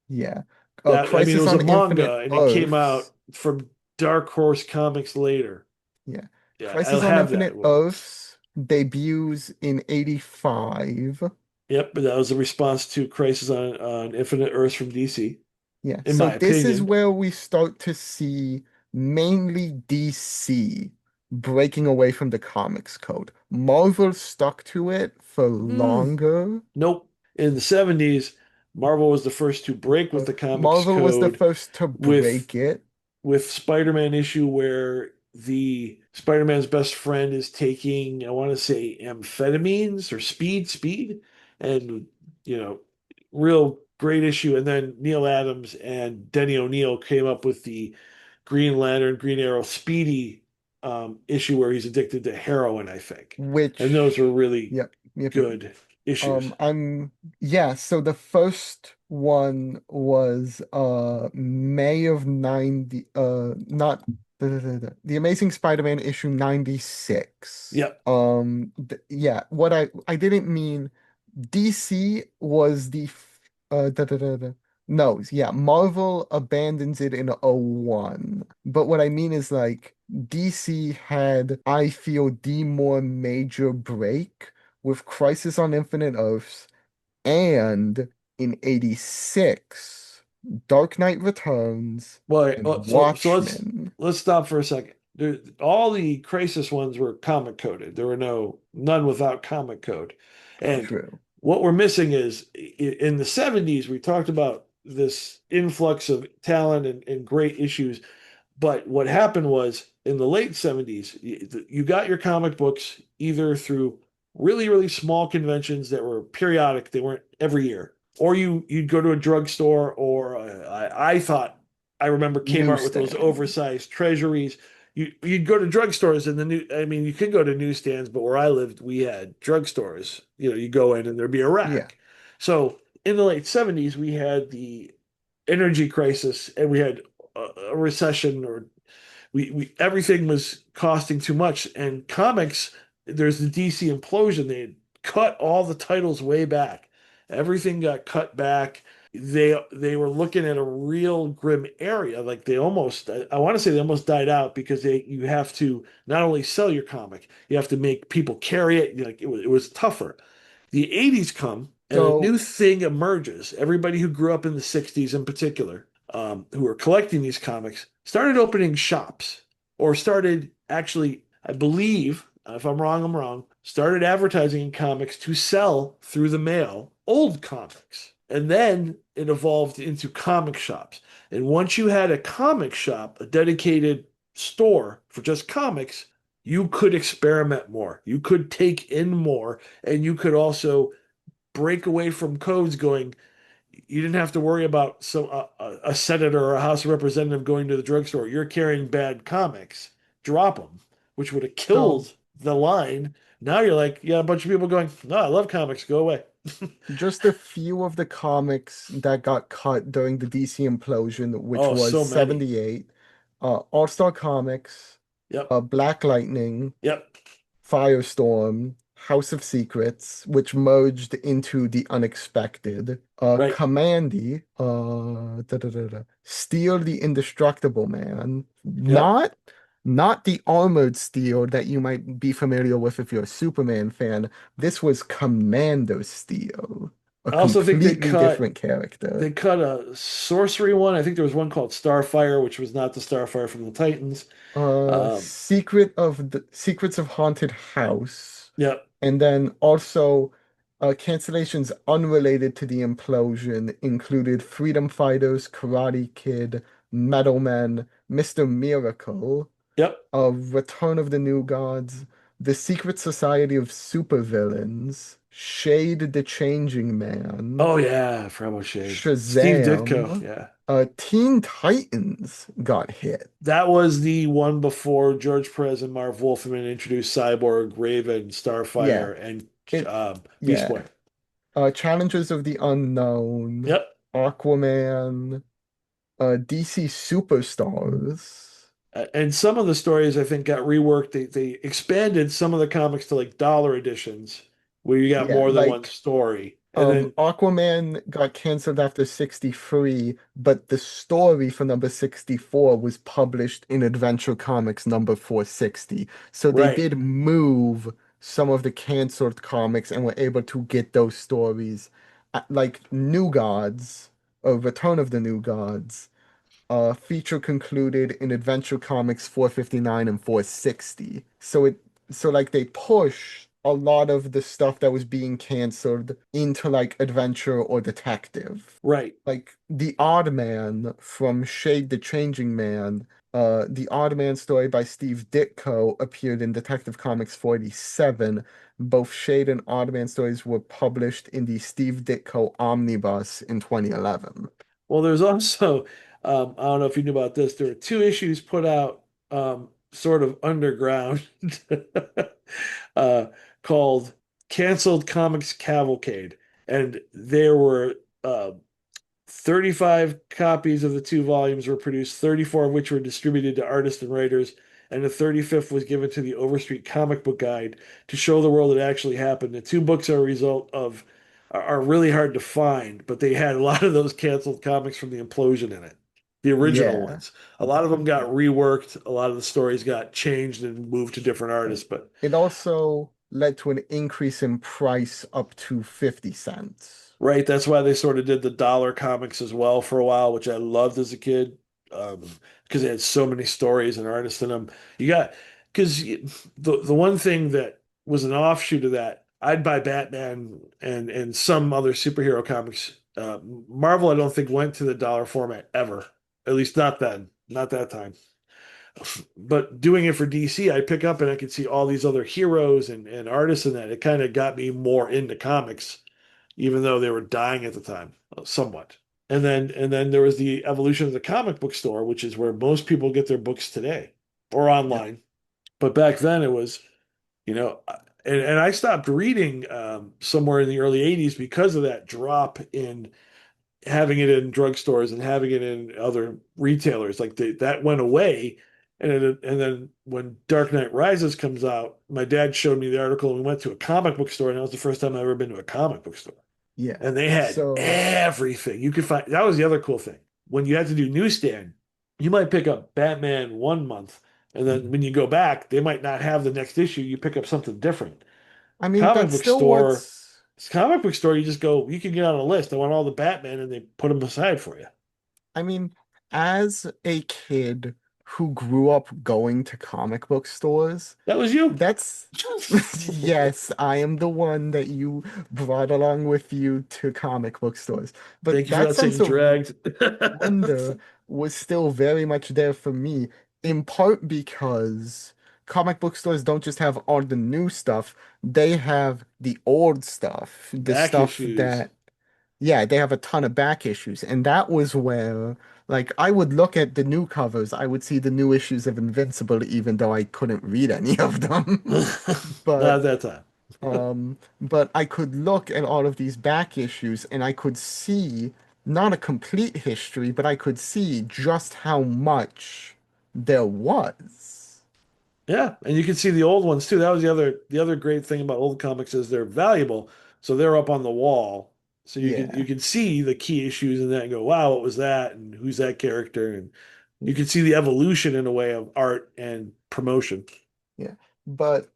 Yeah. I mean, it Crisis was a on manga Infinite and it came Earths. out from Dark Horse Comics later. Yeah. Yeah, I'll Crisis on have that Infinite one. Earths debuts in 85. Yep, but that was a response to Crisis on Infinite Earths from DC, Yeah. in So my this is opinion. where we start to see mainly DC breaking away from the comics code. Marvel stuck to it for Hmm. longer. Nope. In the 70s, Marvel was the first to break with the comics Marvel was the code first to with break it. Spider-Man issue where the Spider-Man's best friend is taking, I want to say amphetamines or speed, and you know, real great issue. And then Neil Adams and Denny O'Neil came up with the Green Lantern, Green Arrow, Speedy issue where he's addicted to heroin, I think. And those Which, were really yep, yep, yep. good issues. Yeah, so the first one was May of 90 not the Amazing Spider-Man issue 96. Yep. Yeah, what I didn't mean DC was no, yeah, Marvel abandons it in '01. But what I mean is like DC had, I feel, the more major break with Crisis on Infinite Earths, and in 86, Dark Knight Returns Well, and so Watchmen. let's stop for a second. All the Crisis ones were comic coded. There were none without comic code. And True. what we're missing is in the 70s, we talked about this influx of talent and great issues. But what happened was in the late 70s, you got your comic books either through really, really small conventions that were periodic, they weren't every year, or you'd go to a drugstore, or I thought I remember Kmart with those Newsstand. oversized treasuries. You'd go to drugstores and I mean, you could go to newsstands, but where I lived, we had drugstores. You go in and there'd be a Yeah. rack. So in the late 70s, we had the energy crisis and we had a recession, or we everything was costing too much. And comics, there's the DC implosion. They had cut all the titles way back. Everything got cut back. They were looking at a real grim area. Like they almost, I want to say they almost died out because you have to not only sell your comic, you have to make people carry it. Like it was tougher. The 80s come and a So new thing emerges. Everybody who grew up in the 60s in particular, who were collecting these comics, started opening shops or started actually, I believe, if I'm wrong, I'm wrong, started advertising in comics to sell through the mail old comics. And then it evolved into comic shops. And once you had a comic shop, a dedicated store for just comics, you could experiment more. You could take in more, and you could also break away from codes going, you didn't have to worry about a senator or a House representative going to the drugstore. You're carrying bad comics. Drop them, which would have so killed the line. Now you're like, yeah, a bunch of people going, no, I love comics. Go away. just a few of the comics that got cut during the DC implosion, which Oh, was so many. 78, All-Star Comics, Yep. Black Lightning, Yep. Firestorm, House of Secrets, which merged into The Unexpected, Right. Commandy, Steel the Indestructible Man, Yep. not the armored Steel that you might be familiar with if you're a Superman fan. This was Commander Steel, a I also think completely different character. they cut a sorcery one. I think there was one called Starfire, which was not the Starfire from the Titans. Um, Secrets of Haunted House, yep. and then also cancellations unrelated to the implosion included Freedom Fighters, Karate Kid, Metal Men, Mr. Miracle, Yep. Return of the New Gods, The Secret Society of Supervillains, Shade the Changing Man, Oh yeah, Framo Shade. Steve Ditko. Shazam, Yeah. Teen Titans got hit. That was the one before George Perez and Marv Wolfman introduced Cyborg, Raven, Yeah, Starfire, and it, Beast yeah. Boy. Challengers of the Unknown, Yep. Aquaman, DC Superstars. And some of the stories I think got reworked. They expanded some of the comics to like dollar editions where you got Yeah, more than one like story. And then Aquaman got canceled after 63, but the story for number 64 was published in Adventure Comics number 460. So they right. did move some of the canceled comics and were able to get those stories, like New Gods, or Return of the New Gods. Feature concluded in Adventure Comics 459 and 460. So like they push a lot of the stuff that was being canceled into like adventure or detective. Right. Like The Odd Man from Shade the Changing Man, the Odd Man story by Steve Ditko appeared in Detective Comics 47. Both Shade and Odd Man stories were published in the Steve Ditko Omnibus in 2011. Well, there's also, I don't know if you knew about this, there were two issues put out sort of underground uh, called Canceled Comics Cavalcade. And there were 35 copies of the two volumes were produced, 34 of which were distributed to artists and writers, and the 35th was given to the Overstreet Comic Book Guide to show the world it actually happened. The two books are a result of are really hard to find, but they had a lot of those canceled comics from the implosion in it. The original Yeah. ones. A lot of them got reworked, a lot of the stories got changed and moved to different And artists, but it also led to an increase in price up to 50 cents. right, that's why they sort of did the dollar comics as well for a while, which I loved as a kid, because they had so many stories and artists in them. You got because the one thing that was an offshoot of that, I'd buy Batman and some other superhero comics. Marvel, I don't think went to the dollar format ever, at least not then, not that time. But doing it for DC, I pick up and I could see all these other heroes and artists in that. It kind of got me more into comics even though they were dying at the time, somewhat. And then there was the evolution of the comic book store, which is where most people get their books today or Yep. online. But back then it was, you know, and I stopped reading somewhere in the early 80s because of that drop in having it in drugstores and having it in other retailers. Like that went away. And then when Dark Knight Rises comes out, my dad showed me the article and we went to a comic book store, and that was the first time I've ever been to a comic book store. Yeah. And they had So, everything you could find. That was the other cool thing. When you had to do newsstand, you might pick up Batman 1 month, and then mhm. when you go back, they might not have the next issue. You pick up something different. I mean, Comic that's book still store, what's comic book store, you just go, you can get on a list. I want all the Batman, and they put them aside for you. I mean, as a kid who grew up going to comic book stores, That was you. that's yes, I am the one that you brought along with you to comic book stores. But Thank you for that not sense saying of dragged. wonder was still very much there for me, in part because comic book stores don't just have all the new stuff, they have the old stuff, the Back stuff issues. that yeah, they have a ton of back issues. And that was where, like, I would look at the new covers, I would see the new issues of Invincible, even though I couldn't read any of them. Not But, at that time. but I could look at all of these back issues and I could see not a complete history, but I could see just how much there was. Yeah, and you can see the old ones too. That was the other great thing about old comics is they're valuable. So they're up on the wall. So you Yeah, can see the key issues in that and go, wow, what was that? And who's that character? And you can see the evolution in a way of art and promotion. yeah. But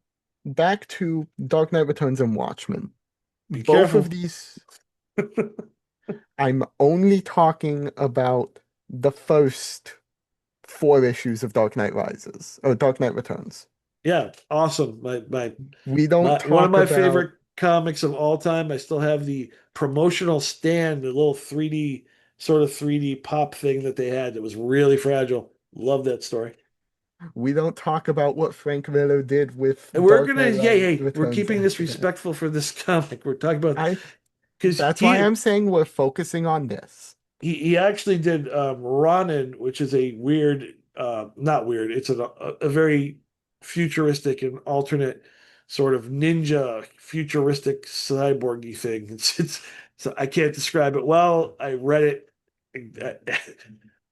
back to Dark Knight Returns and Watchmen. Be Both of careful. these I'm only talking about the first four issues of Dark Knight Rises or Dark Knight Returns. Yeah, awesome. We don't One of talk my about, favorite comics of all time. I still have the promotional stand, the little 3D sort of 3D pop thing that they had that was really fragile. Love that story. we don't talk about what Frank Miller did with And we're Dark gonna, Knight yeah, hey, we're Returns keeping this after that. respectful for this comic. We're talking about I because That's why I'm saying we're focusing on this. he actually did Ronin, which is a weird, not weird. It's a very futuristic and alternate sort of ninja futuristic cyborgy thing. So I can't describe it well. I read it,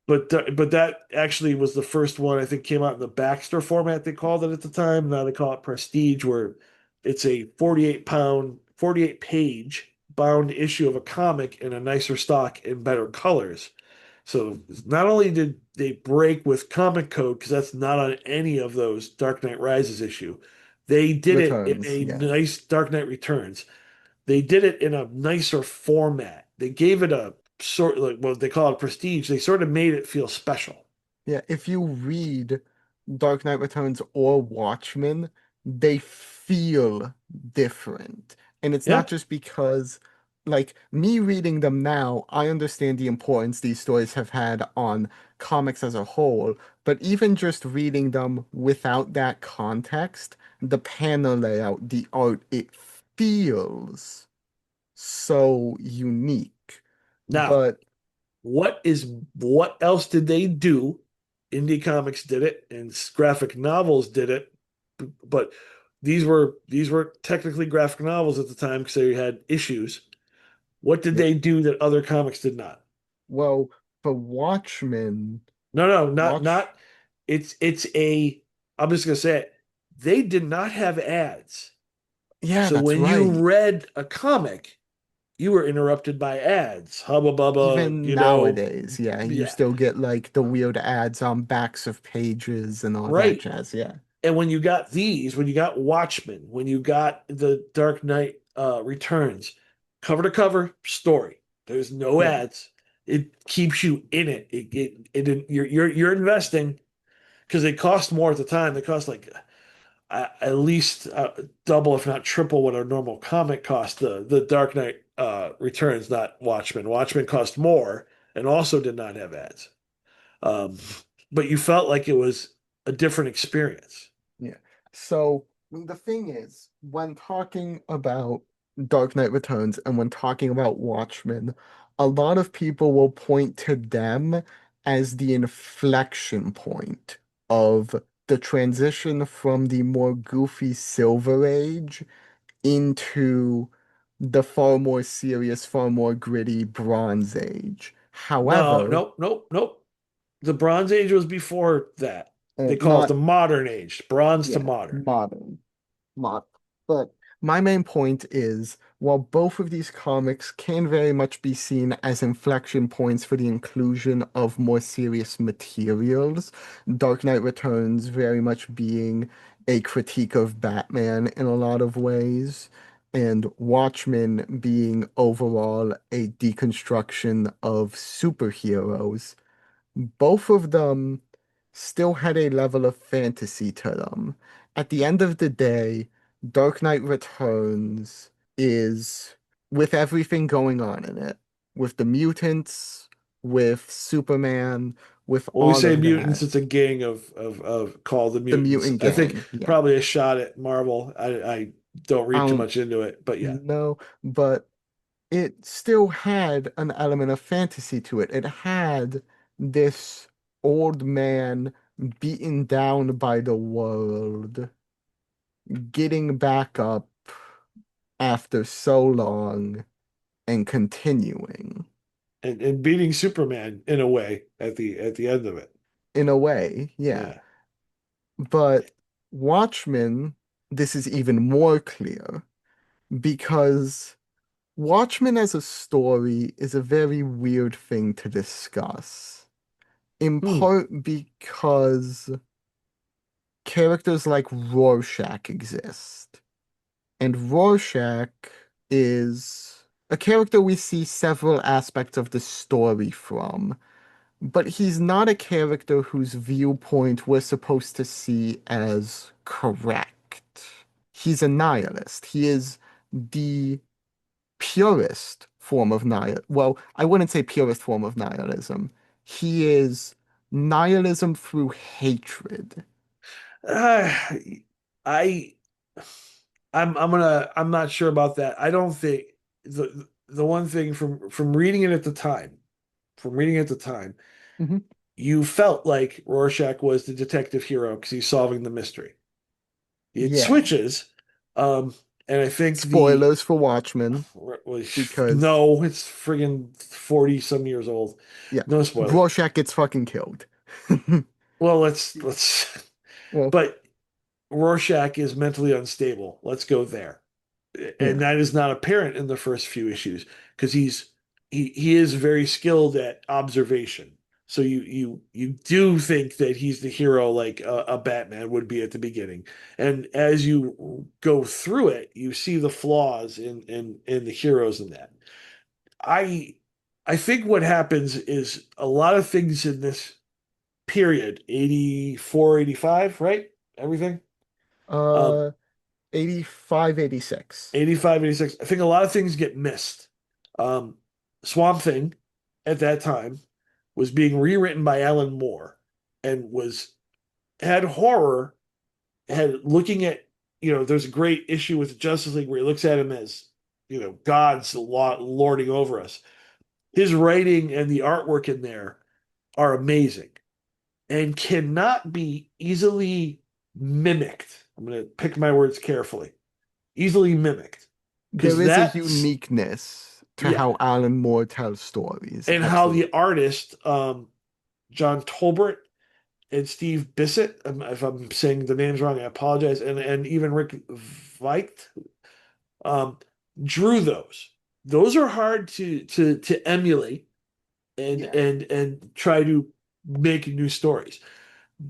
but that actually was the first one I think came out in the Baxter format they called it at the time. Now they call it Prestige, where it's a 48 page bound issue of a comic in a nicer stock in better colors. So not only did they break with comic code, because that's not on any of those Dark Knight Rises issue, they did it in Returns, a yeah. nice Dark Knight Returns. They did it in a nicer format. They gave it a sort like what they call it prestige. They sort of made it feel special. Yeah, if you read Dark Knight Returns or Watchmen, they feel different. And it's not Yeah. just because, like, me reading them now, I understand the importance these stories have had on comics as a whole, but even just reading them without that context, the panel layout, the art, it feels so unique. Now, But what else did they do? Indie comics did it, and graphic novels did it, but these were technically graphic novels at the time because they had issues. What did yeah, they do that other comics did not? well, for Watchmen, No, no, not Watch. not. It's a. I'm just gonna say it. They did not have ads. Yeah, So that's when you right. read a comic, you were interrupted by ads. Hubba bubba, Even nowadays, yeah, you yeah, still get like the weird ads on backs of pages and all that right. jazz. Yeah, And when you got these, when you got Watchmen, when you got the Dark Knight Returns, cover to cover story. There's no yeah, ads. It keeps you in it. You're investing because they cost more at the time. They cost like at least double, if not triple, what a normal comic cost. The Dark Knight Returns, not Watchmen. Watchmen cost more and also did not have ads. Um, but you felt like it was a different experience. yeah. So the thing is, when talking about Dark Knight Returns and when talking about Watchmen, a lot of people will point to them as the inflection point of the transition from the more goofy Silver Age into the far more serious, far more gritty Bronze Age. No, However, nope, nope, nope. The Bronze Age was before that. They call it not the Modern Age, Bronze to yeah, Modern. modern. Not. But my main point is, while both of these comics can very much be seen as inflection points for the inclusion of more serious materials, Dark Knight Returns very much being a critique of Batman in a lot of ways, and Watchmen being overall a deconstruction of superheroes, both of them still had a level of fantasy to them. At the end of the day, Dark Knight Returns is, with everything going on in it, with the mutants, with Superman, with When we all say of mutants, that, it's a gang of called the the mutants. mutant I think gang, yeah. probably a shot at Marvel. I don't I read too don't much into it, but yeah. know, but it still had an element of fantasy to it. It had this old man beaten down by the world, getting back up after so long and continuing And beating Superman in a way at the end of it. in a way, yeah. Yeah. But Watchmen, this is even more clear because Watchmen as a story is a very weird thing to discuss. In Hmm. part because characters like Rorschach exist. And Rorschach is a character we see several aspects of the story from, but he's not a character whose viewpoint we're supposed to see as correct. He's a nihilist. He is the purest form of nihil. Well, I wouldn't say purest form of nihilism. He is nihilism through hatred. Uh, I I'm not sure about that. I don't think the one thing from reading it at the time, from reading it at the time, Mhm. you felt like Rorschach was the detective hero because he's solving the mystery. It Yeah. switches, um, and I think the Spoilers for Watchmen well, because no, it's friggin' 40 some years old. yeah, No spoilers. Rorschach gets fucking killed. Well, let's Well, but Rorschach is mentally unstable. Let's go there. And yeah, that is not apparent in the first few issues because he is very skilled at observation. So you do think that he's the hero like a Batman would be at the beginning. And as you go through it, you see the flaws in the heroes in that. I I think what happens is a lot of things in this period, 84, 85, right? Everything. Um, uh, 85, 86. 85, 86. I think a lot of things get missed. Um, Swamp Thing at that time was being rewritten by Alan Moore and was had horror, had looking at, there's a great issue with the Justice League where he looks at him as, God's lording over us. His writing and the artwork in there are amazing and cannot be easily mimicked. I'm going to pick my words carefully. Easily mimicked. There Because is a that's, uniqueness to yeah. how Alan Moore tells stories. And how Absolutely. the artist, John Tolbert and Steve Bissett, if I'm saying the names wrong, I apologize, and even Rick Veidt, um, drew those. Those are hard to emulate and Yeah. and try to make new stories.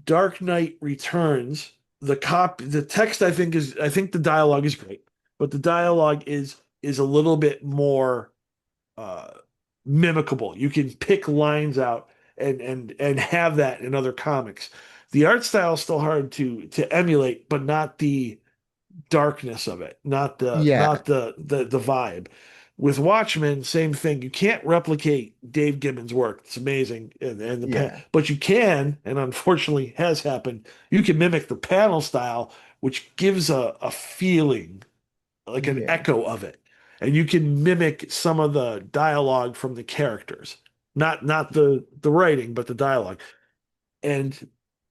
Dark Knight Returns, the text I think the dialogue is great, but the dialogue is a little bit more uh mimicable. You can pick lines out and have that in other comics. The art style is still hard to emulate, but not the darkness of it, not the Yeah. not the vibe. With Watchmen, same thing. You can't replicate Dave Gibbons' work. It's amazing, and Yeah. but you can, and unfortunately has happened. You can mimic the panel style, which gives a feeling like an Yeah. echo of it. and you can mimic some of the dialogue from the characters, not the writing, but the dialogue. And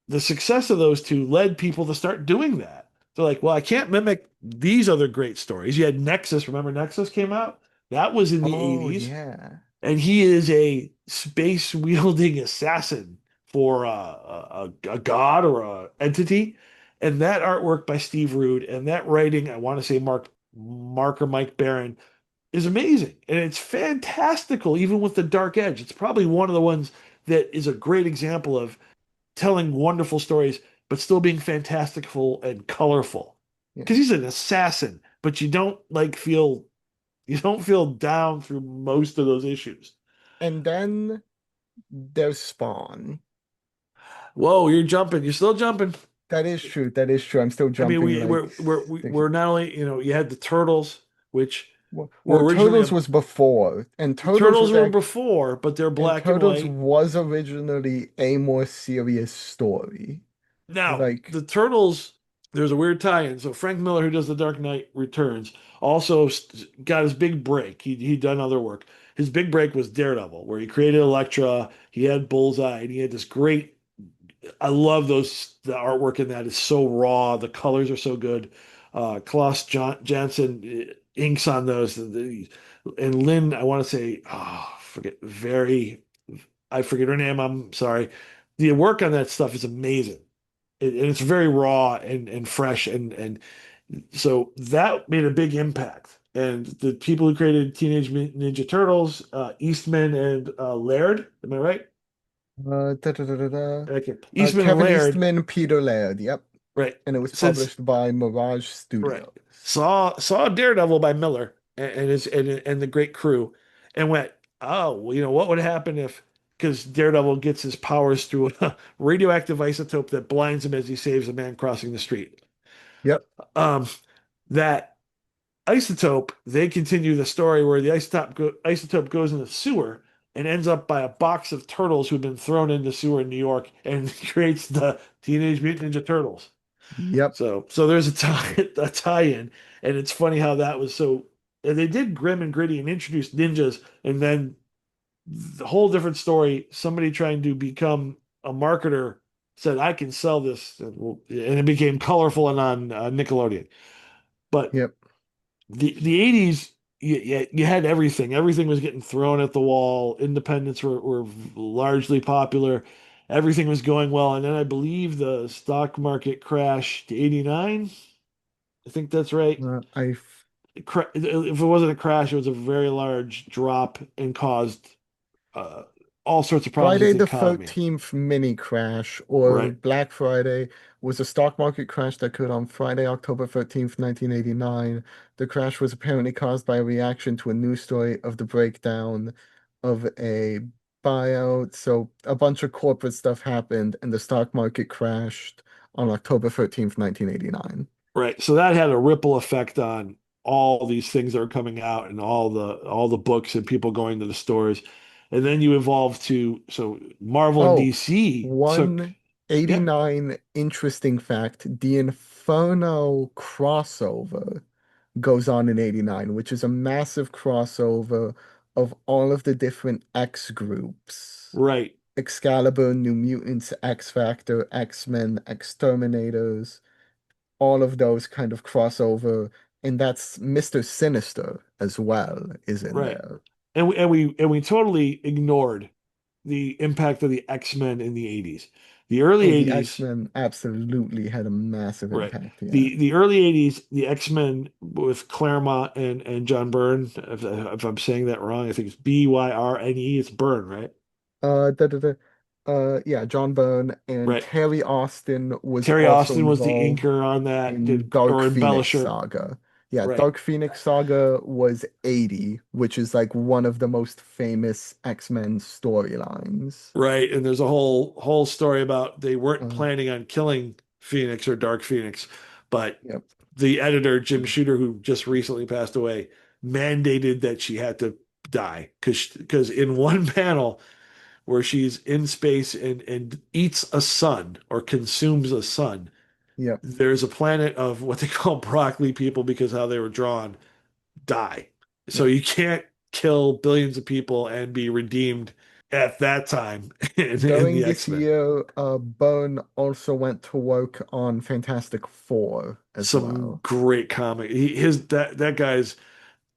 the success of those two led people to start doing that. They're like, well, I can't mimic these other great stories. You had Nexus. Remember Nexus came out? That was in the Oh 80s. yeah. And he is a space wielding assassin for a god or a entity. And that artwork by Steve Rude and that writing, I want to say Mark or Mike Barron, is amazing. And it's fantastical, even with the dark edge. It's probably one of the ones that is a great example of telling wonderful stories, but still being fantastical and colorful. Yeah. Because he's an assassin, but you don't feel down through most of those issues. And then there's Spawn. Whoa, you're jumping. You're still jumping. That is true. That is true. I'm still I mean, jumping like we're not only, you had the turtles, which were well, originally Turtles was before, and the Turtles turtles was were act before, but they're and black and Turtles white. was originally a more serious story. Now, Like, the turtles, there's a weird tie-in. So Frank Miller, who does The Dark Knight Returns, also got his big break. He'd done other work. His big break was Daredevil, where he created Elektra. He had Bullseye, and he had this great. I love those. The artwork in that is so raw. The colors are so good. Klaus Janson inks on those, and Lynn. I want to say, I forget her name. I'm sorry. The work on that stuff is amazing. And it's very raw and fresh, and so that made a big impact. And the people who created Teenage Mutant Ninja Turtles, Eastman and Laird, am I right? da, da, da, da, da. Okay. Eastman and Kevin Laird, Eastman, Peter Laird. Yep, right? and it was Since published by Mirage right, Studios. saw Daredevil by Miller and the great crew, and went, oh, well, what would happen if because Daredevil gets his powers through a radioactive isotope that blinds him as he saves a man crossing the street. Yep, Um, that isotope, they continue the story where the isotope goes in the sewer and ends up by a box of turtles who've been thrown in the sewer in New York and creates the Teenage Mutant Ninja Turtles. yep, So there's a tie-in, and it's funny how that was so. And they did grim and gritty and introduced ninjas, and then the whole different story. Somebody trying to become a marketer said, "I can sell this," and it became colorful and on Nickelodeon. But yep. the 80s, you had everything. Everything was getting thrown at the wall. Independents were largely popular. Everything was going well. And then I believe the stock market crashed 89. I think that's right. I If it wasn't a crash, it was a very large drop and caused uh, all sorts of problems with Friday the the economy. 13th mini crash or Right, Black Friday was a stock market crash that occurred on Friday, October 13th, 1989. The crash was apparently caused by a reaction to a news story of the breakdown of a buyout. So a bunch of corporate stuff happened and the stock market crashed on October 13th, 1989. right. So that had a ripple effect on all these things that are coming out and all the books and people going to the stores. And then you evolve to so Marvel and Oh, DC took one yeah, 89 interesting fact. The Inferno crossover goes on in 89, which is a massive crossover of all of the different X groups. right, Excalibur, New Mutants, X Factor, X-Men, Exterminators, all of those kind of crossover. And that's Mr. Sinister as well is in right. there. And we totally ignored the impact of the X-Men in the 80s. The early Oh, the 80s. X-Men absolutely had a massive Right. impact, yeah. The early 80s, the X-Men with Claremont and John Byrne, if I'm saying that wrong, I think it's Byrne, it's Byrne, right? Da, da, da. Yeah, John Byrne and Right. Terry Austin was Terry also Austin was the involved inker on that, in did Dark or Phoenix embellisher. Saga. Yeah, Right. Dark Phoenix Saga was 80, which is like one of the most famous X-Men storylines. Right. And there's a whole story about they weren't Uh, planning on killing Phoenix or Dark Phoenix, but yep, the editor, Jim Shooter, who just recently passed away, mandated that she had to die because in one panel where she's in space and eats a sun or consumes a sun. yep. There's a planet of what they call broccoli people because how they were drawn die. So Yeah. you can't kill billions of people and be redeemed at that time in During the this X-Men. year, Byrne also went to work on Fantastic Four as Some well. great comic. His He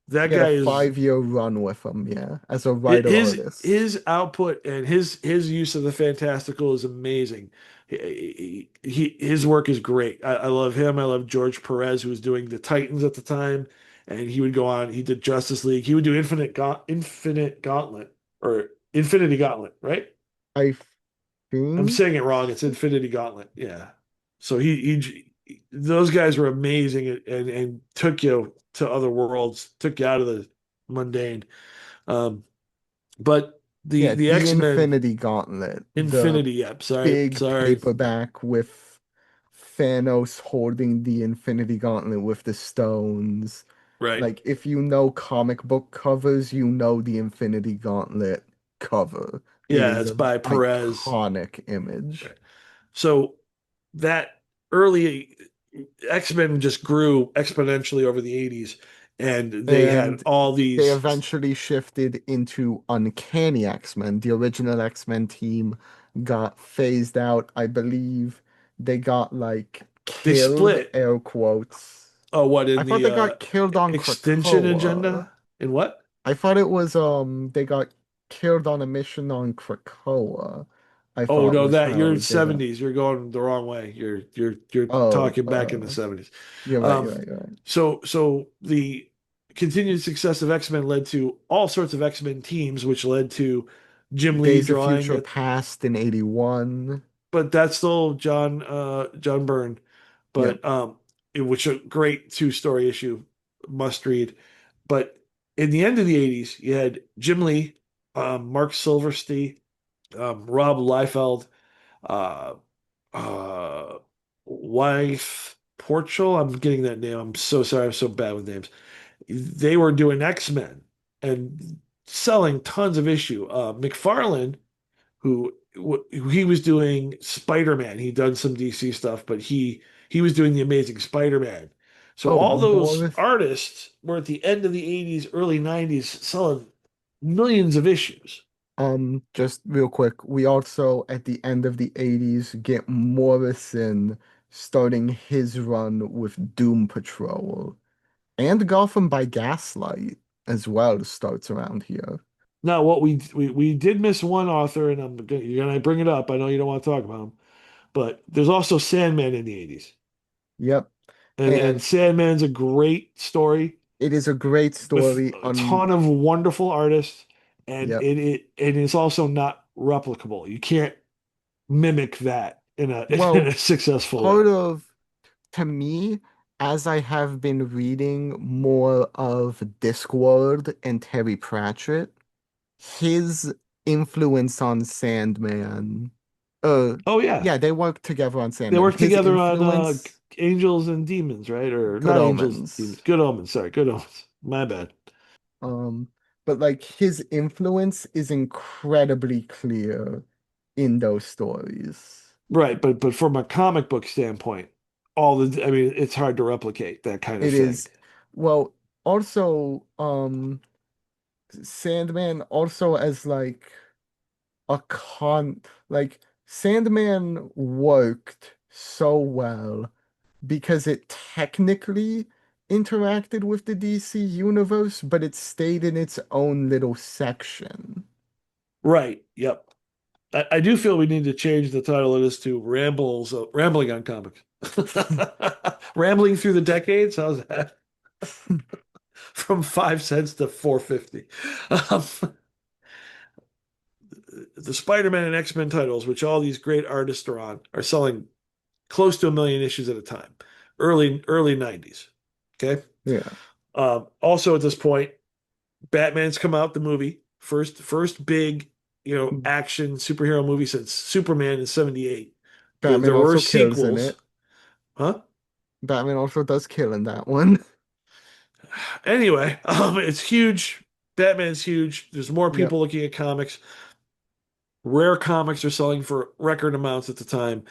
that had a guy is 5 year run with him, yeah, as a writer artist. his output and his use of the fantastical is amazing. His work is great. I love him. I love George Perez, who was doing the Titans at the time, and he would go on. He did Justice League. He would do Infinite Gauntlet or Infinity Gauntlet, right? I I'm think, saying it wrong. It's Infinity Gauntlet. Yeah. So those guys were amazing and took you to other worlds, took you out of the mundane. Um, but yeah, the the X-Men Infinity Gauntlet, the Infinity, yep. big Sorry. paperback with Thanos holding the Infinity Gauntlet with the stones. Right. Like, if you know comic book covers, you know the Infinity Gauntlet cover. It Yeah, is it's an by Perez. iconic image. Right. So that early X-Men just grew exponentially over the 80s, and they had And all they these. eventually shifted into Uncanny X-Men. The original X-Men team got phased out. I believe they got like They killed, split. air quotes. Oh, what I in thought the they got killed on extinction Krakoa. agenda? In what? I thought it was they got killed on a mission on Krakoa. I Oh thought no, was that you're how they got. 70s. You're going the wrong way. You're Oh, talking back in the 70s. you're right, you're Um, right, you're right. so the continued success of X-Men led to all sorts of X-Men teams, which led to Jim Lee Days of drawing Future it. Past in 81. But that's still John Byrne. Yep. But which a great two-story issue, must read. But in the end of the 80s, you had Jim Lee, Mark Silverstein, Rob Liefeld, uh, uh, wife Porchel. I'm getting that name. I'm so sorry. I'm so bad with names. They were doing X-Men and selling tons of issue. McFarlane, he was doing Spider-Man. He'd done some DC stuff, but he was doing the Amazing Spider-Man. So Oh, all those Morris. artists were at the end of the 80s, early 90s selling millions of issues. Just real quick, we also at the end of the 80s get Morrison starting his run with Doom Patrol. And Gotham by Gaslight as well starts around here. Now, what we did miss one author, and you're gonna bring it up. I know you don't want to talk about him, but there's also Sandman in the 80s, Yep. and And Sandman's a great story it is a great with story a on, ton of wonderful artists, and yep. it is also not replicable. You can't mimic that in a in Well, a successful way. part of, to me, as I have been reading more of Discworld and Terry Pratchett, his influence on Sandman, uh, Oh yeah, yeah, they work together on they Sandman. work His together on influence, Angels and Demons, right? Or Good not Angels, Demons. Omens. Good Omens. Sorry, Good Omens. My bad. Um, but like his influence is incredibly clear in those stories. Right, but from a comic book standpoint, I mean, it's hard to replicate that kind of It thing. is, well, also, Sandman also as like a like Sandman worked so well because it technically interacted with the DC universe, but it stayed in its own little section. Right. Yep. I do feel we need to change the title of this to Rambling on Comics. Rambling through the decades. How's that? From 5 cents to 4.50. The Spider-Man and X-Men titles, which all these great artists are on, are selling close to a million issues at a time. Early 90s. Okay. Yeah. Also at this point, Batman's come out, the movie. First big, action superhero movie since Superman in 78. Batman There were also kills in sequels. it. Huh? Batman also does kill in that one. Anyway, it's huge. Batman's huge. There's more Yep. people looking at comics. Rare comics are selling for record amounts at the time.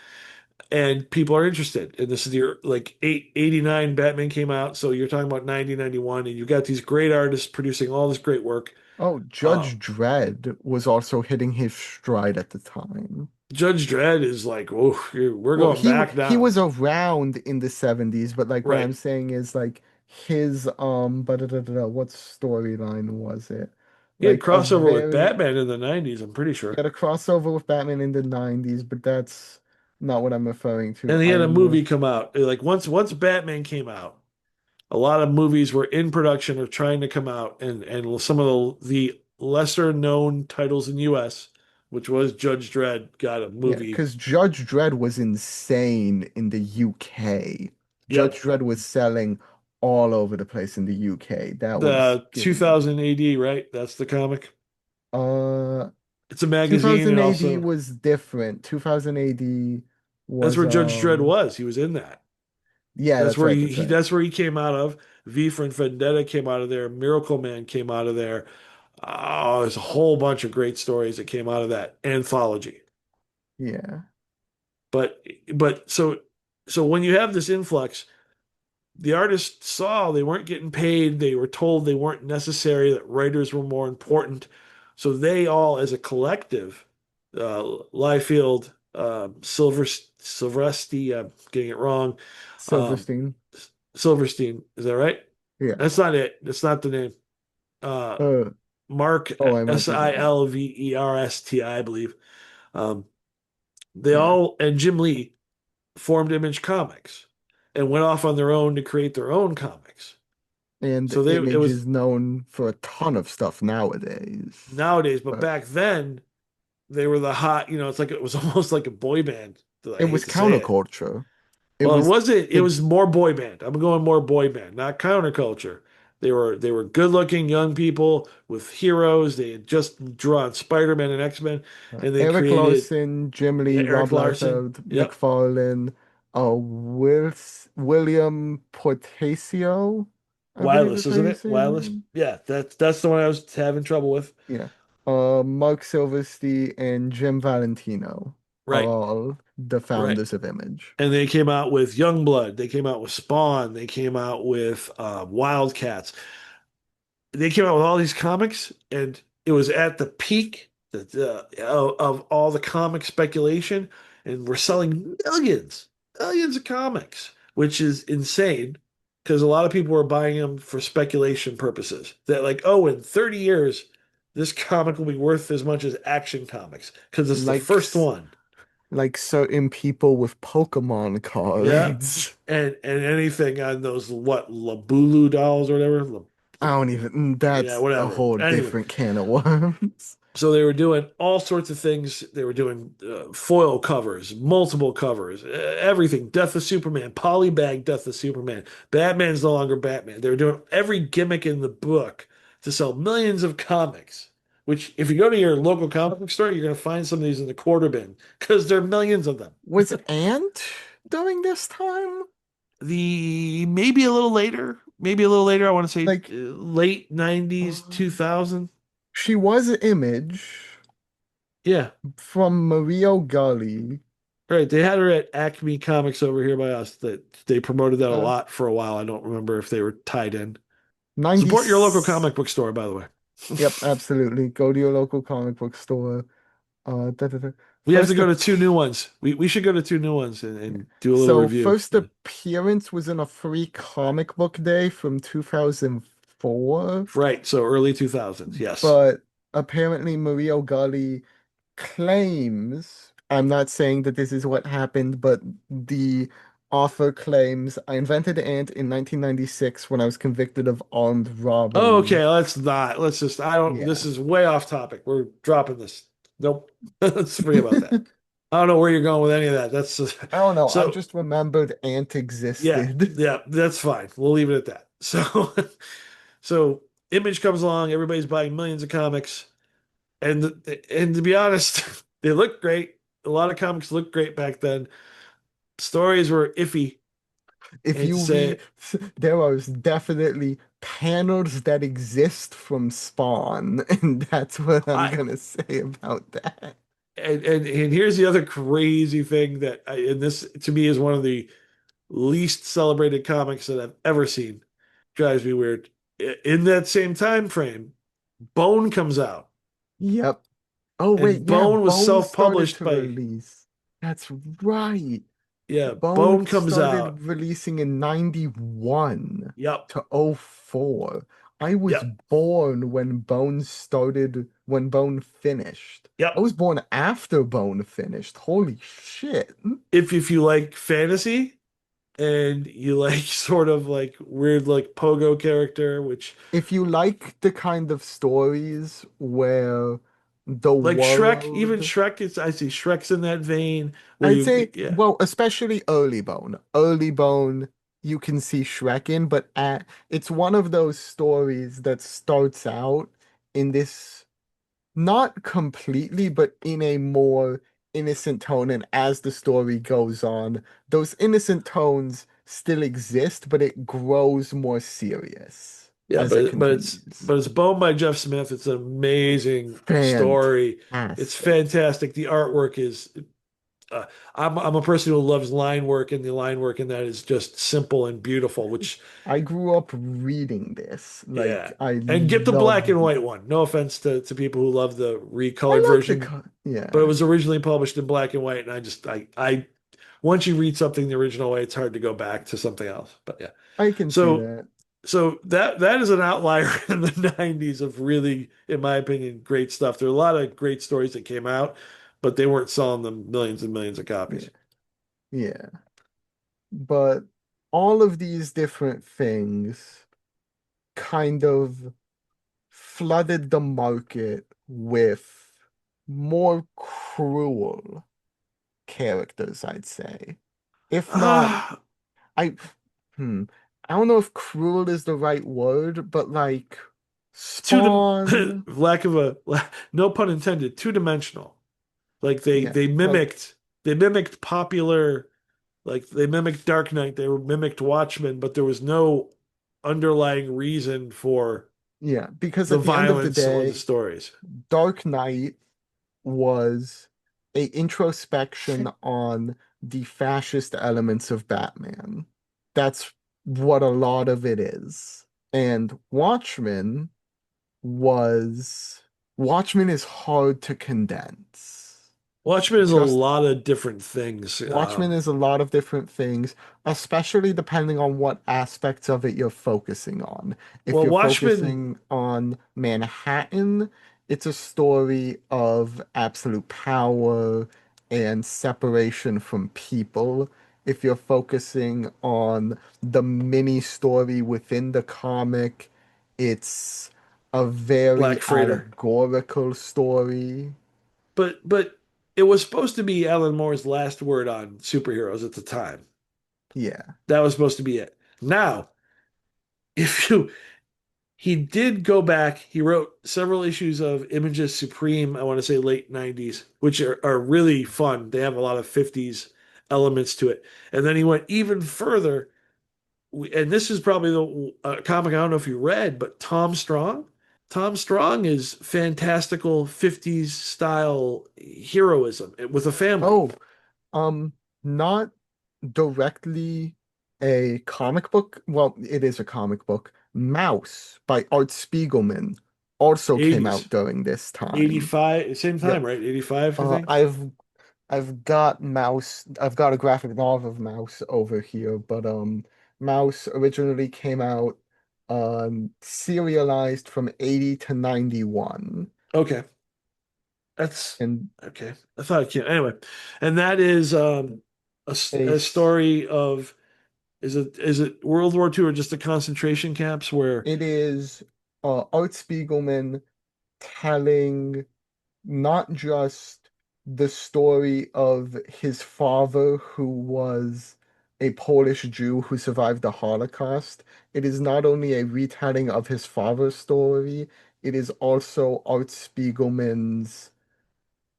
and people are interested. And this is your like 89 Batman came out, so you're talking about 90, 91, and you've got these great artists producing all this great work. Oh, Um, Judge Dredd was also hitting his stride at the time. Judge Dredd is like, oh, we're Well, going back he now. was around in the 70s, but like what Right. I'm saying is like his but what storyline was it? He had Like a crossover with very Batman in the 90s, I'm pretty he sure. had a crossover with Batman in the 90s, but that's not what I'm referring to. And he had a I'm movie come out. Like once Batman came out, a lot of movies were in production or trying to come out, and some of the lesser known titles in the US, which was Judge Dredd, got a Yeah, movie. because Judge Dredd was insane in the UK. Judge Yep. Dredd was selling all over the place in the UK. That was The getting 2000 AD, right? That's the comic. uh It's a magazine. 2000 It AD also was different. 2000 AD That's was where Judge Dredd was. He was in that. yeah, That's that's where right, that's right. that's where he came out of. V for Vendetta came out of there. Miracle Man came out of there. Oh, there's a whole bunch of great stories that came out of that anthology. Yeah. But but when you have this influx, the artists saw they weren't getting paid. They were told they weren't necessary, that writers were more important. So they all, as a collective, Liefeld, Silverstein, I'm getting it wrong. Um, Silverstein. Silverstein, is that right? Yeah. That's not it. That's not the name. Uh, Uh Mark oh, I might be wrong. Silversti, I believe. Um, they Yeah. all and Jim Lee formed Image Comics and went off on their own to create their own comics. And So it Image was is known for a ton of stuff nowadays. nowadays, but But back then they were the hot, it's like it was almost like a boy band. I it hate was to say it. counterculture. It Well, it was wasn't, it it was more boy band. I'm going more boy band, not counterculture. They were good-looking young people with heroes. They had just drawn Spider-Man and X-Men, and they Eric created, Larson, Jim yeah, Lee, Eric Rob Larson. Liefeld, Yep, McFarlane, William Portacio, I believe is Wireless, how isn't you it? say his Wireless. name. Yeah, that's the one I was having trouble with. Yeah. Mark Silverstein and Jim Valentino are Right, all the right. founders of Image. And they came out with Youngblood. They came out with Spawn. They came out with Wildcats. They came out with all these comics, and it was at the peak of all the comic speculation, and we're selling millions of comics, which is insane because a lot of people were buying them for speculation purposes. That like, oh, in 30 years, this comic will be worth as much as Action Comics because it's the Like first one. like certain people with Pokemon Yeah. cards. And anything on those what Labulu dolls or whatever. I don't even, Yeah, that's a whatever. whole Anyway, different can of worms. so they were doing all sorts of things. They were doing foil covers, multiple covers, everything. Death of Superman, polybag Death of Superman. Batman's no longer Batman. They were doing every gimmick in the book to sell millions of comics. Which, if you go to your local comic book store, you're going to find some of these in the quarter bin because there are millions of them. Was Ant during this time? The maybe a little later. I want to say Like, late 90s, uh, 2000. she was Image Yeah, from Mario Gully. right. They had her at Acme Comics over here by us. That they promoted that a Uh, lot for a while. I don't remember if they were tied in. 90, Support your local comic book store, by the way. yep, absolutely. Go to your local comic book store. Da, da, da. We have to First, go to two new ones. We should go to two new ones and do a little so review. first appearance was in a free comic book day from 2004, Right. So early 2000s. Yes. but apparently Mario Gully claims, I'm not saying that this is what happened, but the author claims I invented Ant in 1996 when I was convicted of armed Oh, robbery. okay. Let's not. Let's just. I don't. This Yeah. is way off topic. We're dropping this. Nope. Let's forget about that. I don't know where you're going with any of that. That's I don't know. I so. just remembered Ant Yeah, existed. yeah. That's fine. We'll leave it at that. So, so Image comes along. Everybody's buying millions of comics, and to be honest, they look great. A lot of comics looked great back then. Stories were iffy. I If hate to you say read, it. there are definitely panels that exist from Spawn, and that's what I'm I gonna say about that. and here's the other crazy thing and this to me is one of the least celebrated comics that I've ever seen. Drives me weird. In that same time frame, Bone comes out, Yep. Oh and wait, yeah, Bone was Bone started self-published to by, release. That's right. yeah, Bone Bone comes started out. releasing in 91 Yep, to '04. I was yep, born when Bone finished. I yep. was born after Bone finished. Holy shit. If you like fantasy and you like sort of like weird like pogo character, which If you like the kind of stories where the like Shrek, even world Shrek is I see Shrek's in that vein where I'd you say, yeah. well, especially Early Bone. Early Bone, you can see Shrek in, but it's one of those stories that starts out in this, not completely, but in a more innocent tone. And as the story goes on, those innocent tones still exist, but it grows more serious Yeah, as it but continues. it's Bone by Jeff Smith. It's an amazing story. It's Fantastic. fantastic. The artwork is uh, I'm a person who loves line work, and the line work in that is just simple and beautiful, which I grew up reading this. Like, yeah. I And get the black and loved white one. No offense to people who love the recolored I like version, but it yeah, was originally published in black and white, and I once you read something the original way, it's hard to go back to something else. But yeah. I can see So that. that is an outlier in the 90s of really, in my opinion, great stuff. There are a lot of great stories that came out, but they weren't selling them millions and millions of Yeah, copies. yeah. But all of these different things kind of flooded the market with more cruel characters, I'd say. If not, Ah, I hmm, I don't know if cruel is the right word, but like Spawn, lack of a no pun intended, two-dimensional. Like yeah, like they mimicked popular like they mimicked Dark Knight, they mimicked Watchmen, but there was no underlying reason for yeah, because the at the end of the violence or the day, stories. Dark Knight was a introspection on the fascist elements of Batman. That's what a lot of it is. And was Watchmen is hard to condense. Watchmen is a Just lot of different things. Watchmen is a lot of different things, especially depending on what aspects of it you're focusing on. If Well, you're Watchmen, focusing on Manhattan, it's a story of absolute power and separation from people. If you're focusing on the mini story within the comic, it's a very Black Freighter, allegorical story. but it was supposed to be Alan Moore's last word on superheroes at the time. Yeah. That was supposed to be it. Now, if you he did go back, he wrote several issues of Images Supreme, I want to say late 90s, which are really fun. They have a lot of 50s elements to it. And then he went even further, and this is probably the comic I don't know if you read, but Tom Strong. Tom Strong is fantastical 50s style heroism with a family. Oh, Um, not directly a comic book. Well, it is a comic book. Mouse by Art Spiegelman also came 80s, out during this time. 85, same time, Yep. right? 85, I Uh, think. I've I've got Mouse. I've got a graphic novel of Mouse over here, but Mouse originally came out serialized from 80 to 91. Okay. That's And okay. I thought it came anyway. And that is a a s- story of is it World War II or just the concentration camps where it is Art Spiegelman telling not just the story of his father, who was a Polish Jew who survived the Holocaust. It is not only a retelling of his father's story, it is also Art Spiegelman's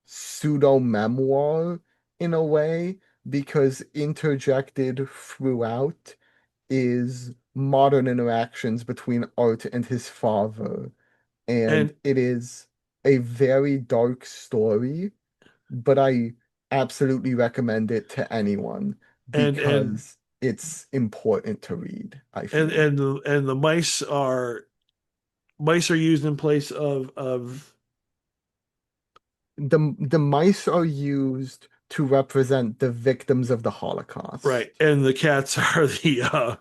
pseudo memoir in a way, because interjected throughout is modern interactions between Art and his father, and and it is a very dark story, but I absolutely recommend it to anyone And and because it's important to read, I and feel. and the mice are used in place of The mice are used to represent the victims of the right, Holocaust, and the cats are the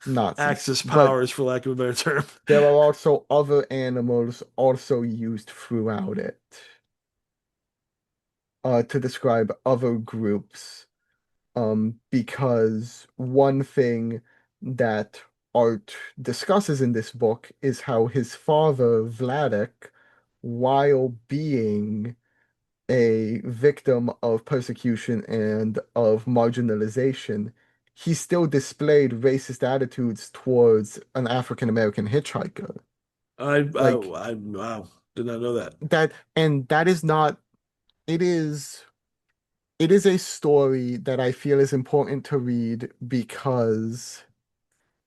Nazis. Axis But powers, for lack of a better term. there are also other animals also used throughout it, to describe other groups. Because one thing that Art discusses in this book is how his father, Vladek, while being a victim of persecution and of marginalization, he still displayed racist attitudes towards an African American hitchhiker. Like Wow, did not know that. that, and that is not, it is. It is a story that I feel is important to read because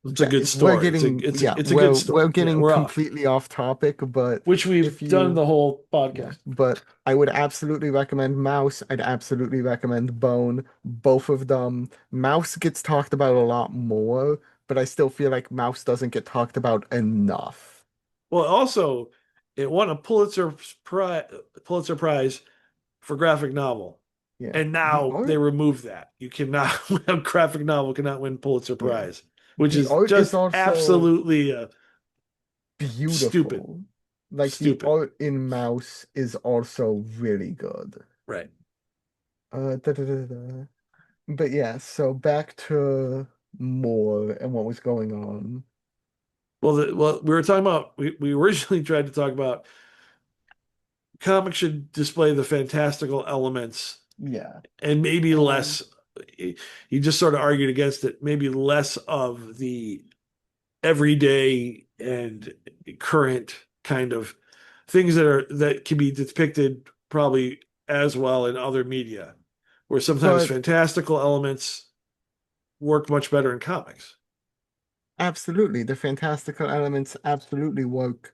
It's a good we're story. getting, yeah, It's a good we're story. Yeah, getting we're off, completely off topic, but which we've if done you, the whole yeah, podcast. but I would absolutely recommend Mouse. I'd absolutely recommend Bone. Both of them. Mouse gets talked about a lot more, but I still feel like Mouse doesn't get talked about enough. Well, also, it won a Pulitzer Prize for graphic novel, Yeah. and The now they art, removed that. You cannot a graphic novel cannot win Pulitzer yeah. Prize, which The is art is just also absolutely stupid, beautiful. Like the stupid. art in Mouse is also really good. Right. Da, da, da, da. But yeah, so back to more and what was going on. Well, we were talking about we originally tried to talk about comics should display the fantastical elements Yeah. and maybe And less. He just sort of argued against it, maybe less of the everyday and current kind of things that can be depicted probably as well in other media, where sometimes but fantastical elements work much better in comics, absolutely, the fantastical elements absolutely work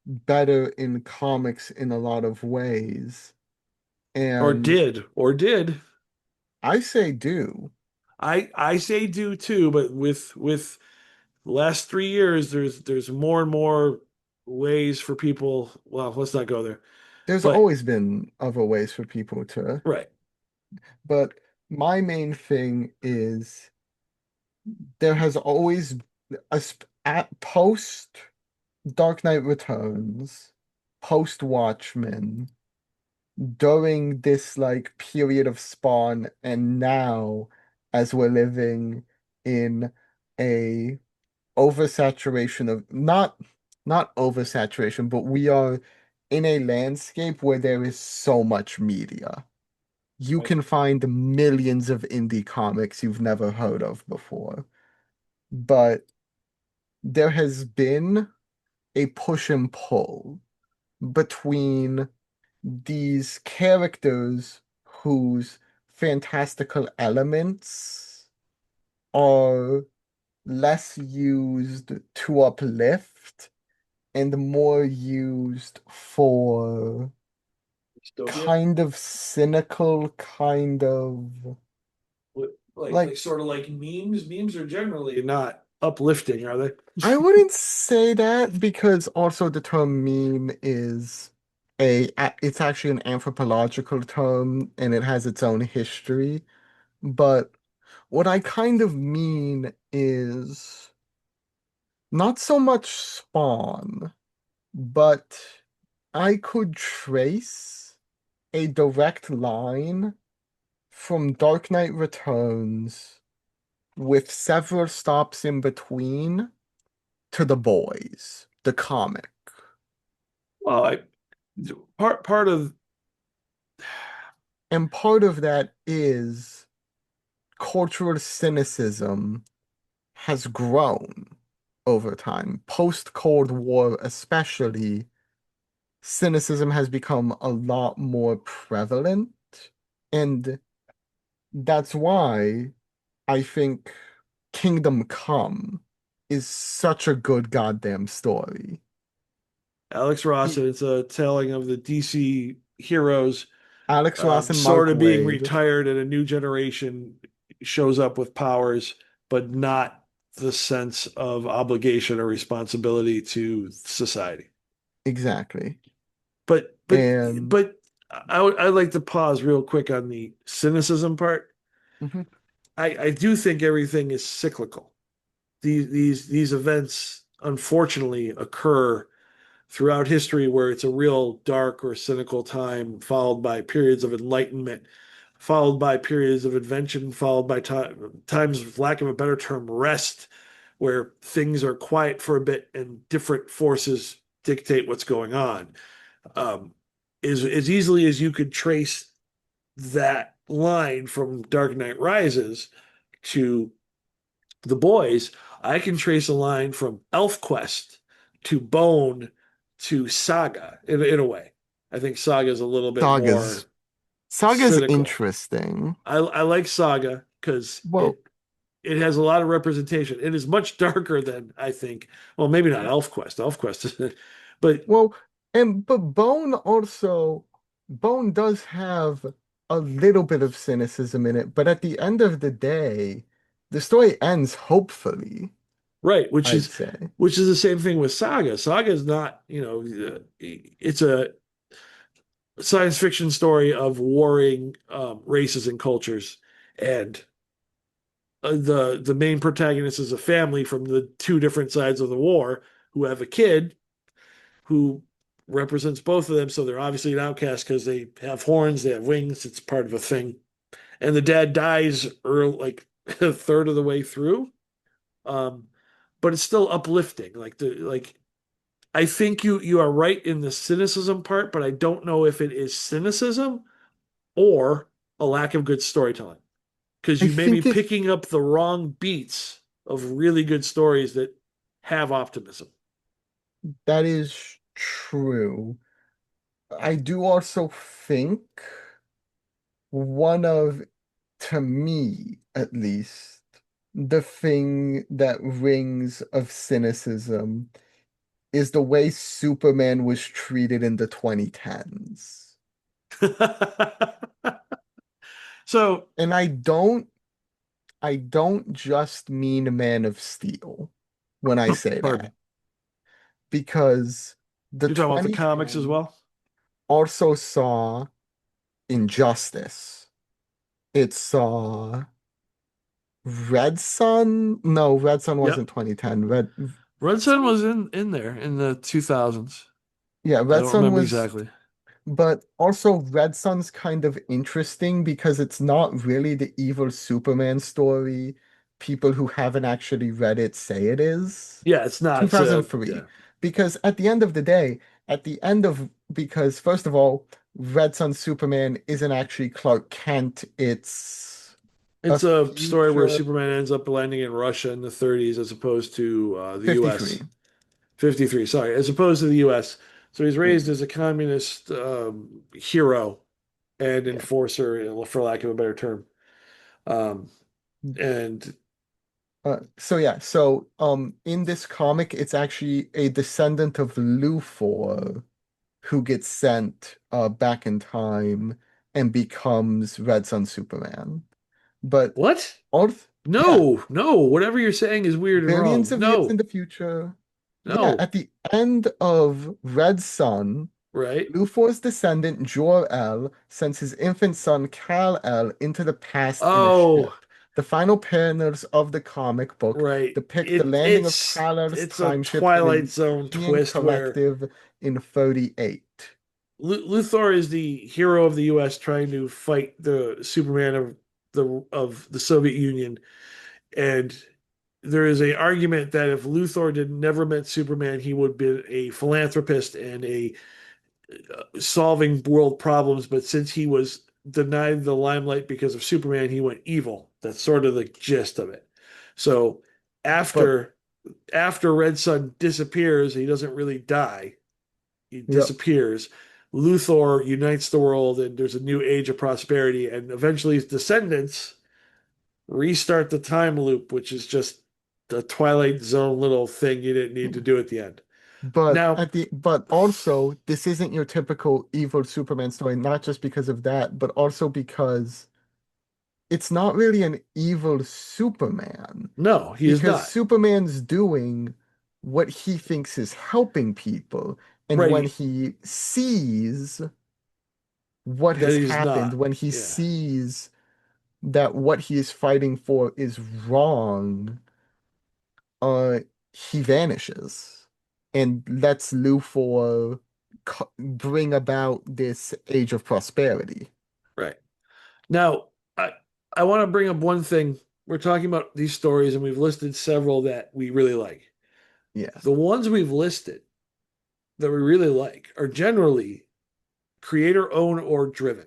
better in comics in a lot of ways. And or did. I say do. I say do too, but with the last 3 years, there's more and more ways for people. Well, let's not go there. There's But always been other ways for people to, right, but my main thing is there has always at post Dark Knight Returns, post Watchmen, during this like period of Spawn, and now as we're living in a oversaturation of not oversaturation, but we are in a landscape where there is so much media. You right. can find millions of indie comics you've never heard of before. But there has been a push and pull between these characters whose fantastical elements are less used to uplift and more used for Dystopia. kind of cynical, kind of Like like sort of like memes. Memes are generally not uplifting, are they? I wouldn't say that because also the term meme is it's actually an anthropological term and it has its own history. But what I kind of mean is not so much Spawn, but I could trace a direct line from Dark Knight Returns with several stops in between to The Boys, the comic. Well, I part of And part of that is cultural cynicism has grown over time. Post-Cold War, especially, cynicism has become a lot more prevalent. And that's why I think Kingdom Come is such a good goddamn story. Alex Ross, Be- and it's a telling of the DC heroes Alex Ross and sort Mark of being Wade. retired and a new generation shows up with powers, but not the sense of obligation or responsibility to society. Exactly. But but And but I'd like to pause real quick on the cynicism part. mhm, I do think everything is cyclical. These events unfortunately occur throughout history where it's a real dark or cynical time, followed by periods of enlightenment, followed by periods of invention, followed by times, for lack of a better term, rest, where things are quiet for a bit and different forces dictate what's going on. Um, as easily as you could trace that line from Dark Knight Rises to The Boys, I can trace a line from ElfQuest to Bone to Saga in a way. I think Saga is a little bit Saga's more Saga's cynical. interesting. I like Saga because Well, it has a lot of representation. It is much darker than I think. Well, maybe not ElfQuest. ElfQuest, but well, and but Bone does have a little bit of cynicism in it, but at the end of the day, the story ends hopefully, right, I'd say. which is the same thing with Saga. Saga is not, it's a science fiction story of warring races and cultures, and the main protagonist is a family from the two different sides of the war who have a kid who represents both of them. So they're obviously an outcast because they have horns, they have wings. It's part of a thing. And the dad dies early, like a third of the way through. Um, but it's still uplifting. Like I think you are right in the cynicism part, but I don't know if it is cynicism or a lack of good storytelling. Because I you may be think it picking up the wrong beats of really good stories that have optimism. that is true. I do also think one of, to me at least, the thing that rings of cynicism is the way Superman was treated in the 2010s. So, And I don't just mean Man of Steel when I say pardon me. that, because the You're talking about the comics as 2010 well? also saw Injustice. It saw Red Sun. No, Red Sun wasn't Yep. 2010. Red Red Sun Sun, was in there in the 2000s. yeah, I Red don't Sun remember was, exactly. but also Red Sun's kind of interesting because it's not really the evil Superman story people who haven't actually read it say it is. Yeah, it's not. It's a 2003. yeah. Because at the end of the day, because first of all, Red Sun Superman isn't actually Clark Kent, it's a It's a story where future Superman ends up landing in Russia in the 30s as opposed to the 53. US. 53, sorry, as opposed to the US. So he's Yeah, raised as a communist hero and yeah. enforcer, for lack of a better term. Um, and In this comic, it's actually a descendant of Luthor who gets sent back in time and becomes Red Sun Superman. But what? all yeah, No, no, whatever you're saying is weird and billions wrong. of years in No, the future. Yeah, no, at the end of Red Sun, right? Luthor's descendant Jor-El sends his infant son Kal-El into the past in a Oh, ship. The final panels of the comic book right. depict the landing of Kal-El's It's a time ship in a Twilight Zone European twist where collective in 38. Luthor is the hero of the U.S. trying to fight the Superman of the Soviet Union, and there is a argument that if Luthor did never met Superman, he would be a philanthropist and a solving world problems. But since he was denied the limelight because of Superman, he went evil. That's sort of the gist of it. So But after Red Sun disappears, he doesn't really die. He yep. disappears. Luthor unites the world, and there's a new age of prosperity. And eventually, his descendants restart the time loop, which is just a Twilight Zone little thing you didn't need to do at the end. Now, But also this isn't your typical evil Superman story, not just because of that, but also because it's not really an evil Superman. no, he is Because not. Superman's doing what he thinks is helping people. And when Right. he sees what That has he's happened, not. when he Yeah. sees that what he is fighting for is wrong, uh, he vanishes and lets Luthor bring about this age of prosperity. Right. Now, I want to bring up one thing. We're talking about these stories, and we've listed several that we really like. Yeah, The ones we've listed that we really like are generally creator owned or driven.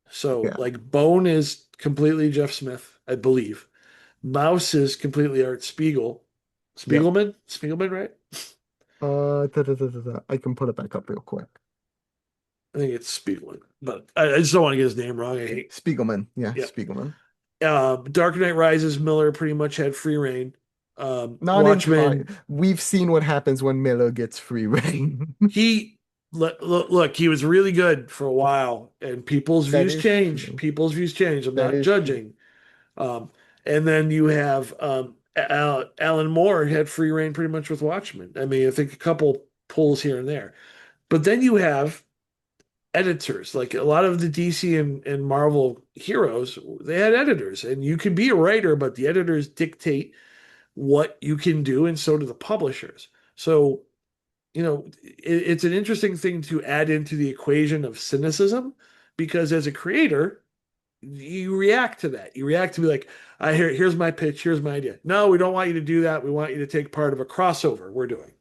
So, yeah. like Bone is completely Jeff Smith, I believe. Mouse is completely Art Spiegel. Yep. Spiegelman? Spiegelman, right? I can put it back up real quick. I think it's Spiegelman, but I just don't want to get his name wrong. I hate. Spiegelman. Yeah, Yeah. Spiegelman. Dark Knight Rises, Miller pretty much had free reign. Not entire. Watchmen, We've seen what happens when Miller gets free reign. he look, he was really good for a while, and people's That views is change. true. People's views change. I'm That not is true. judging. And then you have Alan Moore had free reign pretty much with Watchmen. I mean, I think a couple pulls here and there, but then you have editors. Like a lot of the DC and Marvel heroes, they had editors, and you can be a writer, but the editors dictate what you can do, and so do the publishers. So, it's an interesting thing to add into the equation of cynicism because as a creator, you react to that. You react to be like, here's my pitch, here's my idea. No, we don't want you to do that. We want you to take part of a crossover we're doing.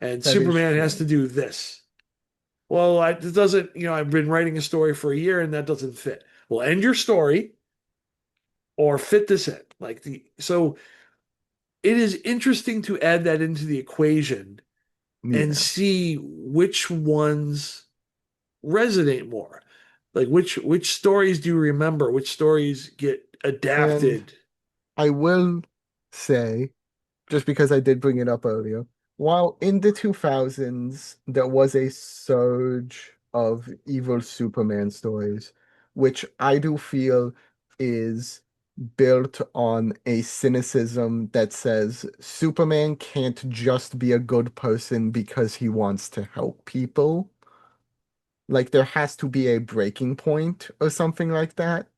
And That is Superman has true. to do this. Well, it doesn't, I've been writing a story for a year and that doesn't fit. Well, end your story or fit this in. So it is interesting to add that into the equation and Yeah. see which ones resonate more. Like which stories do you remember? Which stories get And adapted? I will say, just because I did bring it up earlier, while in the 2000s there was a surge of evil Superman stories, which I do feel is built on a cynicism that says Superman can't just be a good person because he wants to help people. Like there has to be a breaking point or something like that.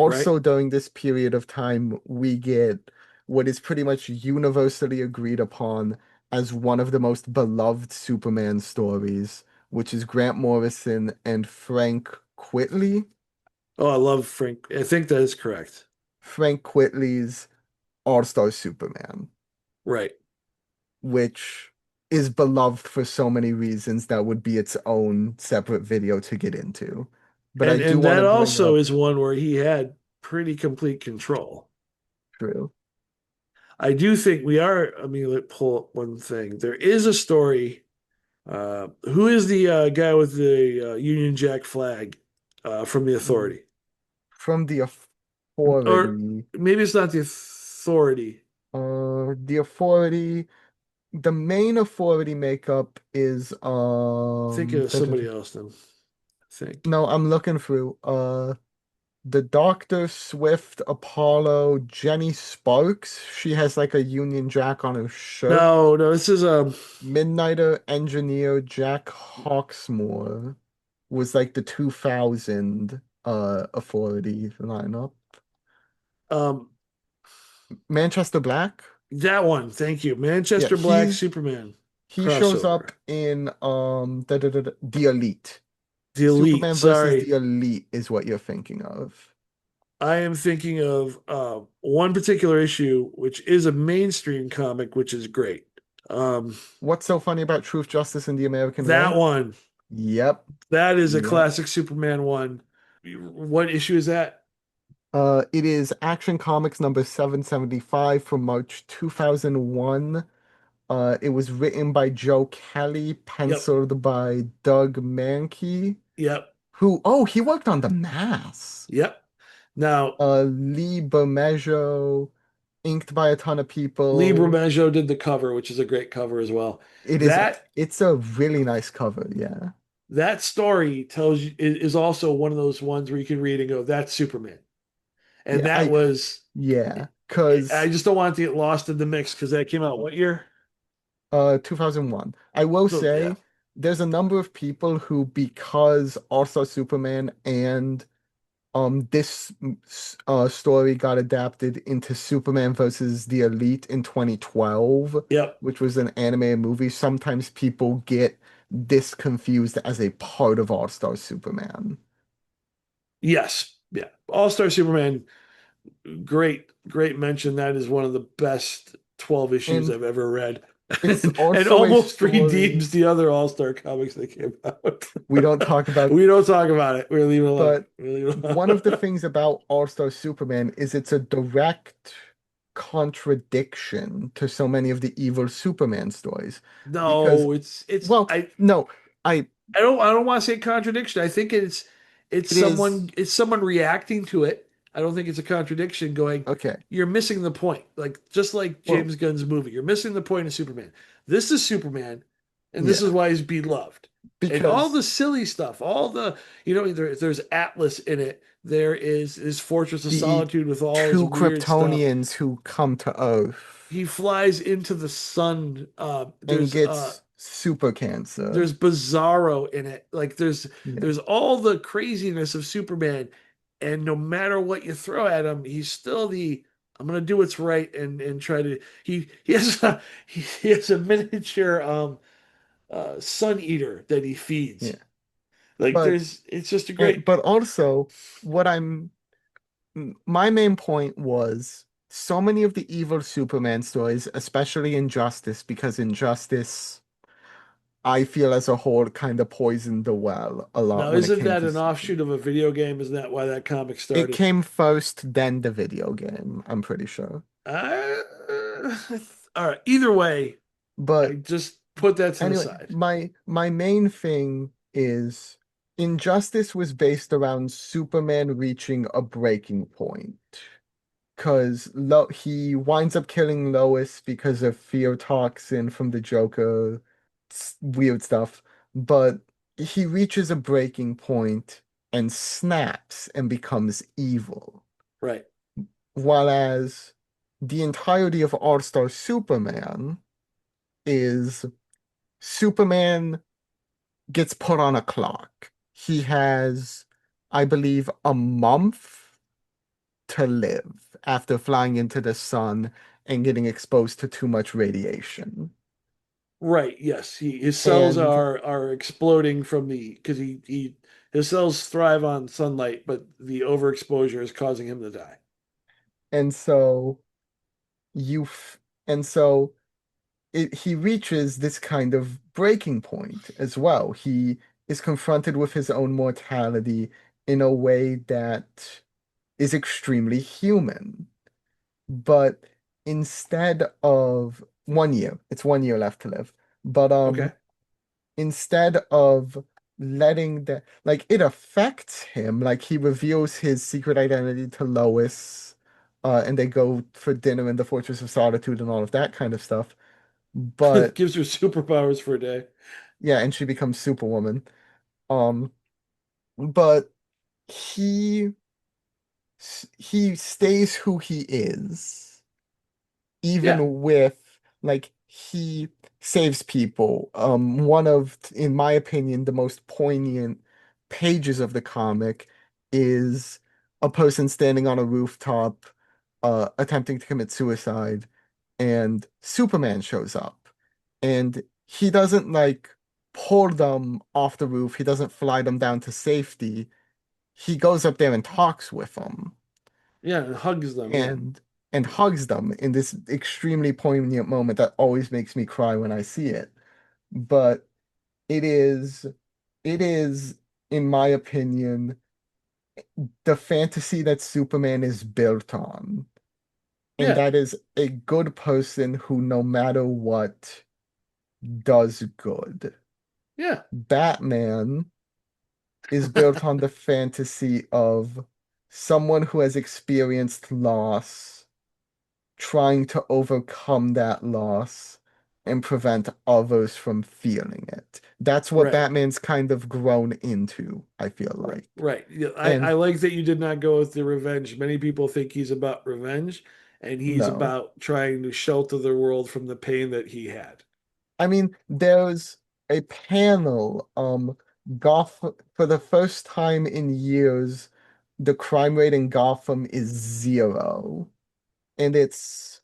Right? Also, during this period of time, we get what is pretty much universally agreed upon as one of the most beloved Superman stories, which is Grant Morrison and Frank Quitely. Oh, I love Frank. I think that is correct. Frank Quitely's All-Star Superman, Right. which is beloved for so many reasons that would be its own separate video to get into. But I And do and want to that bring also up is one where he had pretty complete control. Drew. I do think we are. I mean, let pull up one thing. There is a story. Who is the guy with the Union Jack flag from the Authority? From the Or Authority. maybe it's not the Authority. The Authority, the main Authority makeup is Thinking of somebody else then. I think. no, I'm looking through the Doctor, Swift, Apollo, Jenny Sparks. She has like a Union Jack on her shirt. No, no, this is Midnighter Engineer Jack Hawksmoor was like the 2000 Authority lineup. um Manchester Black. that one. Thank you. Yeah, Manchester Black Superman he shows crossover. up in the Elite. The Elite. Superman versus Sorry. the Elite is what you're thinking of. I am thinking of one particular issue, which is a mainstream comic, which is great. Um, What's so funny about Truth, Justice, and the American that Way? one, Yep, that is a yep. classic Superman one. What issue is that? It is Action Comics number 775 from March 2001. It was written by Joe Kelly, Yep, penciled by Doug Mankey, yep, he worked on The Mask. yep. Now, Lee Bermejo, inked by a ton of Lee people. Bermejo did the cover, which is a great cover as well. It is That it's a really nice cover, yeah. that story tells you is also one of those ones where you can read and go, "That's Superman." And Yeah, that was, yeah, I cuz just don't want it to get lost in the mix because that came out what year? 2001. I will So yeah, say there's a number of people who, because All-Star Superman and this story got adapted into Superman versus the Elite in 2012, yep, which was an animated movie. Sometimes people get this confused as a part of All-Star Superman. yes, yeah. All-Star Superman, great mention. That is one of the best 12 issues And I've ever read. it's And also a almost story redeems the other All-Star comics that came out. we don't talk about, We don't talk about it. We leave it alone. but We leave it one of the alone. things about All-Star Superman is it's a direct contradiction to so many of the evil Superman stories. Because, No, it's well, no, I I don't want to say contradiction. I think it is it's someone reacting to it. I don't think it's a contradiction going, okay. you're missing the point. Like just like Well, James Gunn's movie, you're missing the point of Superman. This is Superman, and this is yeah, why he's beloved. And all because the silly stuff, all the there's Atlas in it. There is his Fortress of the Solitude with all his two weird stuff. Kryptonians who come to Earth He flies into the sun. and gets super cancer. There's Bizarro in it. Like Yeah, there's all the craziness of Superman, and no matter what you throw at him, he's still the I'm gonna do what's right and try to he has he has a miniature sun eater that he feeds. yeah. Like But there's it's just a great but also what I'm my main point was so many of the evil Superman stories, especially Injustice, because Injustice, I feel as a whole, kind of poisoned the well a lot now when it isn't came that to an Superman. offshoot of a video game? Isn't that why that comic It started? came first, then the video game, I'm pretty sure. Uh, all right. Either way, I But just put that to the anyway, side. my main thing is Injustice was based around Superman reaching a breaking point. Because he winds up killing Lois because of fear toxin from the Joker, weird stuff. But he reaches a breaking point and snaps and becomes evil. Right. Whereas the entirety of All-Star Superman is Superman gets put on a clock. He has, I believe, a month to live after flying into the sun and getting exposed to too much radiation. Right. Yes. His cells And are exploding from the because he his cells thrive on sunlight, but the overexposure is causing him to die. and so you f- and so he reaches this kind of breaking point as well. He is confronted with his own mortality in a way that is extremely human. But instead of 1 year, it's 1 year left to live. But Okay. instead of letting that, like, it affects him, like he reveals his secret identity to Lois, and they go for dinner in the Fortress of Solitude and all of that kind of stuff. But Gives her superpowers for a day. yeah, and she becomes Superwoman. Um, but he he stays who he is, Yeah. even with like he saves people. One of, in my opinion, the most poignant pages of the comic is a person standing on a rooftop, attempting to commit suicide, and Superman shows up, and he doesn't like pull them off the roof. He doesn't fly them down to safety. He goes up there and talks with them Yeah. And hugs them. Yeah. and hugs them in this extremely poignant moment that always makes me cry when I see it. But it is it is, in my opinion, the fantasy that Superman is built on. And Yeah. that is a good person who, no matter what, does good. Yeah. Batman is built on the fantasy of someone who has experienced loss trying to overcome that loss and prevent others from feeling it. That's what Right. Batman's kind of grown into, I feel like. Right. Yeah, I And like that you did not go with the revenge. Many people think he's about revenge, and he's no, about trying to shelter the world from the pain that he had. I mean, there's a panel, Gotham, for the first time in years, the crime rate in Gotham is 0. And it's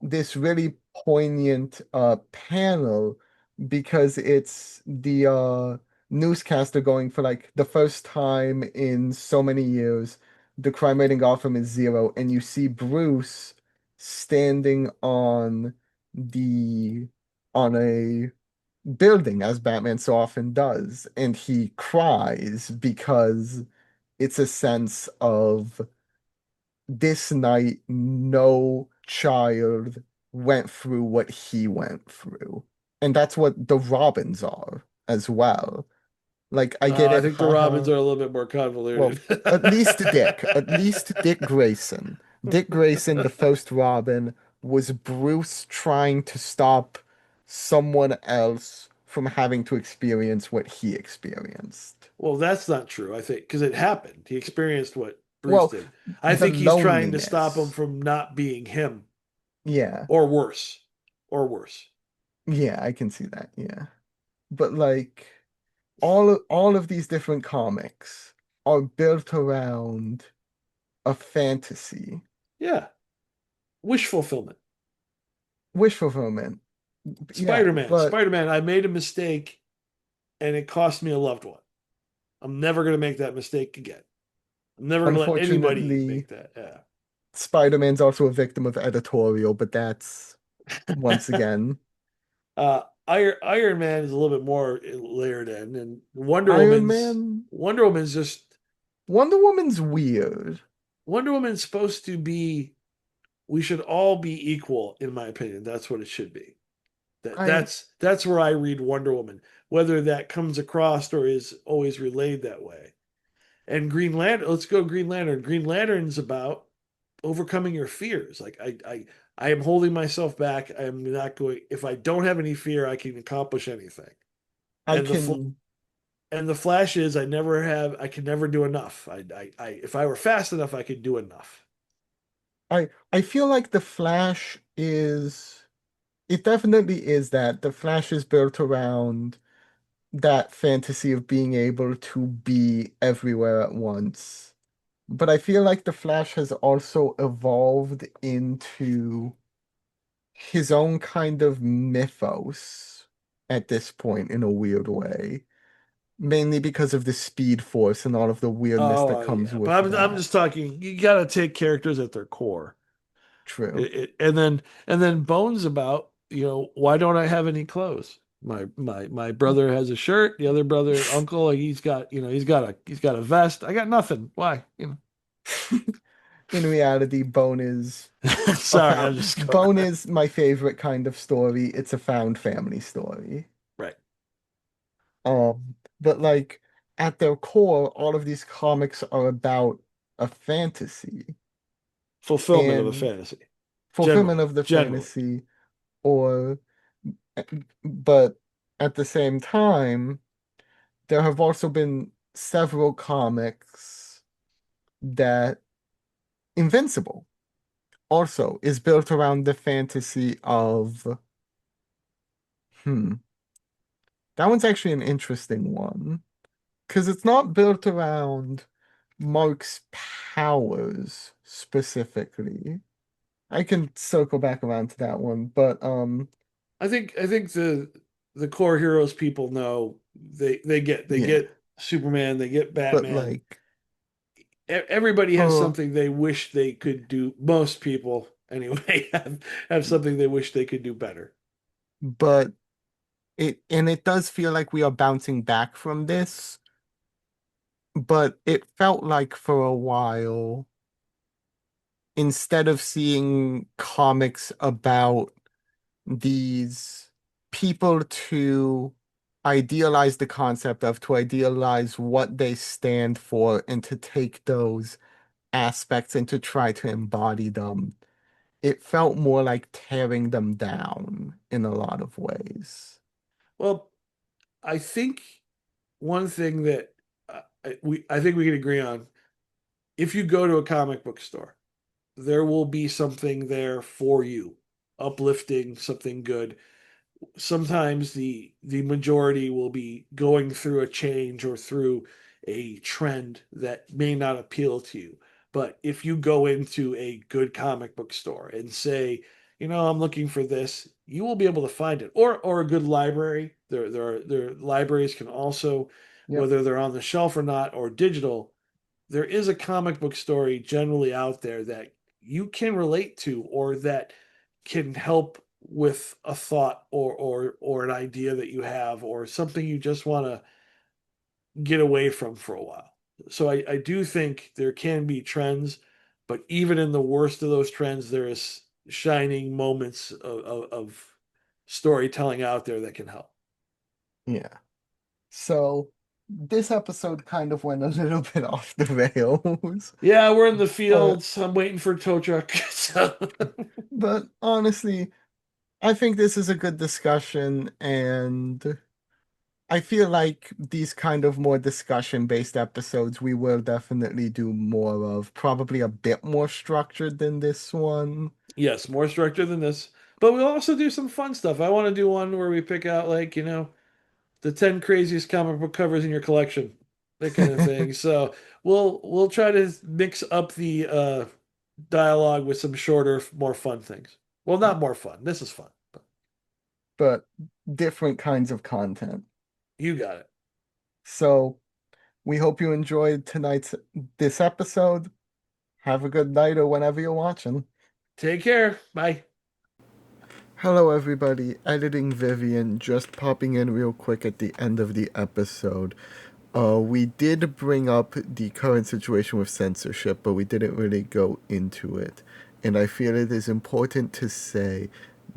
this really poignant panel because it's the newscaster going for like the first time in so many years the crime rate in Gotham is 0, and you see Bruce standing the on a building as Batman so often does, and he cries because it's a sense of this night, no child went through what he went through. And that's what the Robins are as well. Like, I get I it, think the Robins haha. are a little bit more convoluted. Well, at least Dick Grayson. Dick Grayson, the first Robin, was Bruce trying to stop someone else from having to experience what he experienced. Well, that's not true, I think, because it happened. He experienced what Bruce Well, did. I the think he's trying to stop him loneliness. from not being him, Yeah, or worse, or worse. yeah, I can see that. Yeah. But like all of these different comics are built around a fantasy, Yeah. Wish fulfillment. wish fulfillment. Yeah, Spider-Man. but Spider-Man, I made a mistake and it cost me a loved one. I'm never going to make that mistake again. I'm never going to let anybody unfortunately, make that. Yeah. Spider-Man's also a victim of editorial, but that's once again Iron Man is a little bit more layered in, and Iron Man. Wonder Woman's just Wonder Woman's weird. Wonder Woman's supposed to be. We should all be equal, in my opinion. That's what it should be. I That's where I read Wonder Woman, whether that comes across or is always relayed that way. And Green Lantern, let's go Green Lantern. Green Lantern's about overcoming your fears. Like I am holding myself back. I am not going. If I don't have any fear, I can accomplish anything. I And can the Flash is I never have. I can never do enough. If I were fast enough, I could do enough. I feel like the Flash is it definitely is that the Flash is built around that fantasy of being able to be everywhere at once. But I feel like the Flash has also evolved into his own kind of mythos at this point in a weird way, mainly because of the Speed Force and all of the weirdness that comes Yeah, with but I'm that. just talking. You got to take characters at their core. True. And then Bones about, why don't I have any clothes? My brother has a shirt, the other brother, uncle, he's got a vest. I got nothing. Why? In reality, Sorry, I'm just going. Bone is my favorite kind of story. It's a found family story. Right. But like at their core, all of these comics are about a fantasy Fulfillment of a and fantasy, fulfillment generally. of the Generally. fantasy, or but at the same time, there have also been several comics that Invincible also is built around the fantasy of hmm, that one's actually an interesting one because it's not built around Mark's powers specifically. I can circle back around to that one, but I think the core heroes people know they yeah, get Superman, they get but Batman. like Everybody has for something they wish they could do. Most people, anyway, have something they wish they could do better. but it does feel like we are bouncing back from this, but it felt like for a while, instead of seeing comics about these people to idealize the concept of, to idealize what they stand for, and to take those aspects and to try to embody them. it felt more like tearing them down in a lot of ways. Well, I think one thing that I think we can agree on, if you go to a comic book store, there will be something there for you, uplifting, something good. Sometimes the majority will be going through a change or through a trend that may not appeal to you. But if you go into a good comic book store and say, I'm looking for this, you will be able to find it. Or a good library. There libraries can also, Yep. whether they're on the shelf or not, or digital, there is a comic book story generally out there that you can relate to or that can help with a thought or an idea that you have or something you just want to get away from for a while. So I do think there can be trends, but even in the worst of those trends, there is shining moments of storytelling out there that can help. Yeah. So this episode kind of went a little bit off the rails, Yeah, we're in the but fields. I'm waiting for a tow truck. So but honestly, I think this is a good discussion, and I feel like these kind of more discussion-based episodes we will definitely do more of, probably a bit more structured than this one. yes, more structured than this. But we'll also do some fun stuff. I want to do one where we pick out like, the 10 craziest comic book covers in your collection. That kind of thing. So we'll try to mix up the dialogue with some shorter, more fun things. Well, not more fun. This is fun. But But different kinds of content. you got it. So we hope you enjoyed this episode. Have a good night or whenever you're watching. Take care. Bye. Hello, everybody. Editing Vivian, just popping in real quick at the end of the episode. We did bring up the current situation with censorship, but we didn't really go into it. And I feel it is important to say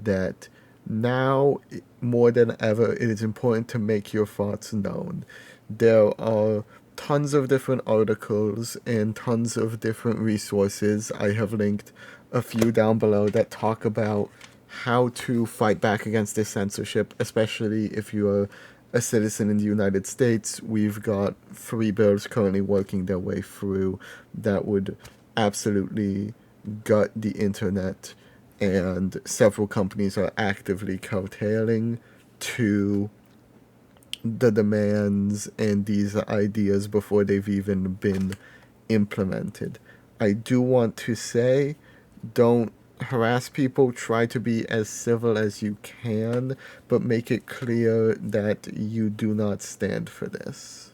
that now, more than ever, it is important to make your thoughts known. There are tons of different articles and tons of different resources. I have linked a few down below that talk about how to fight back against this censorship, especially if you are a citizen in the United States. We've got 3 bills currently working their way through that would absolutely gut the internet, and several companies are actively curtailing to the demands and these ideas before they've even been implemented. I do want to say, don't harass people, try to be as civil as you can, but make it clear that you do not stand for this.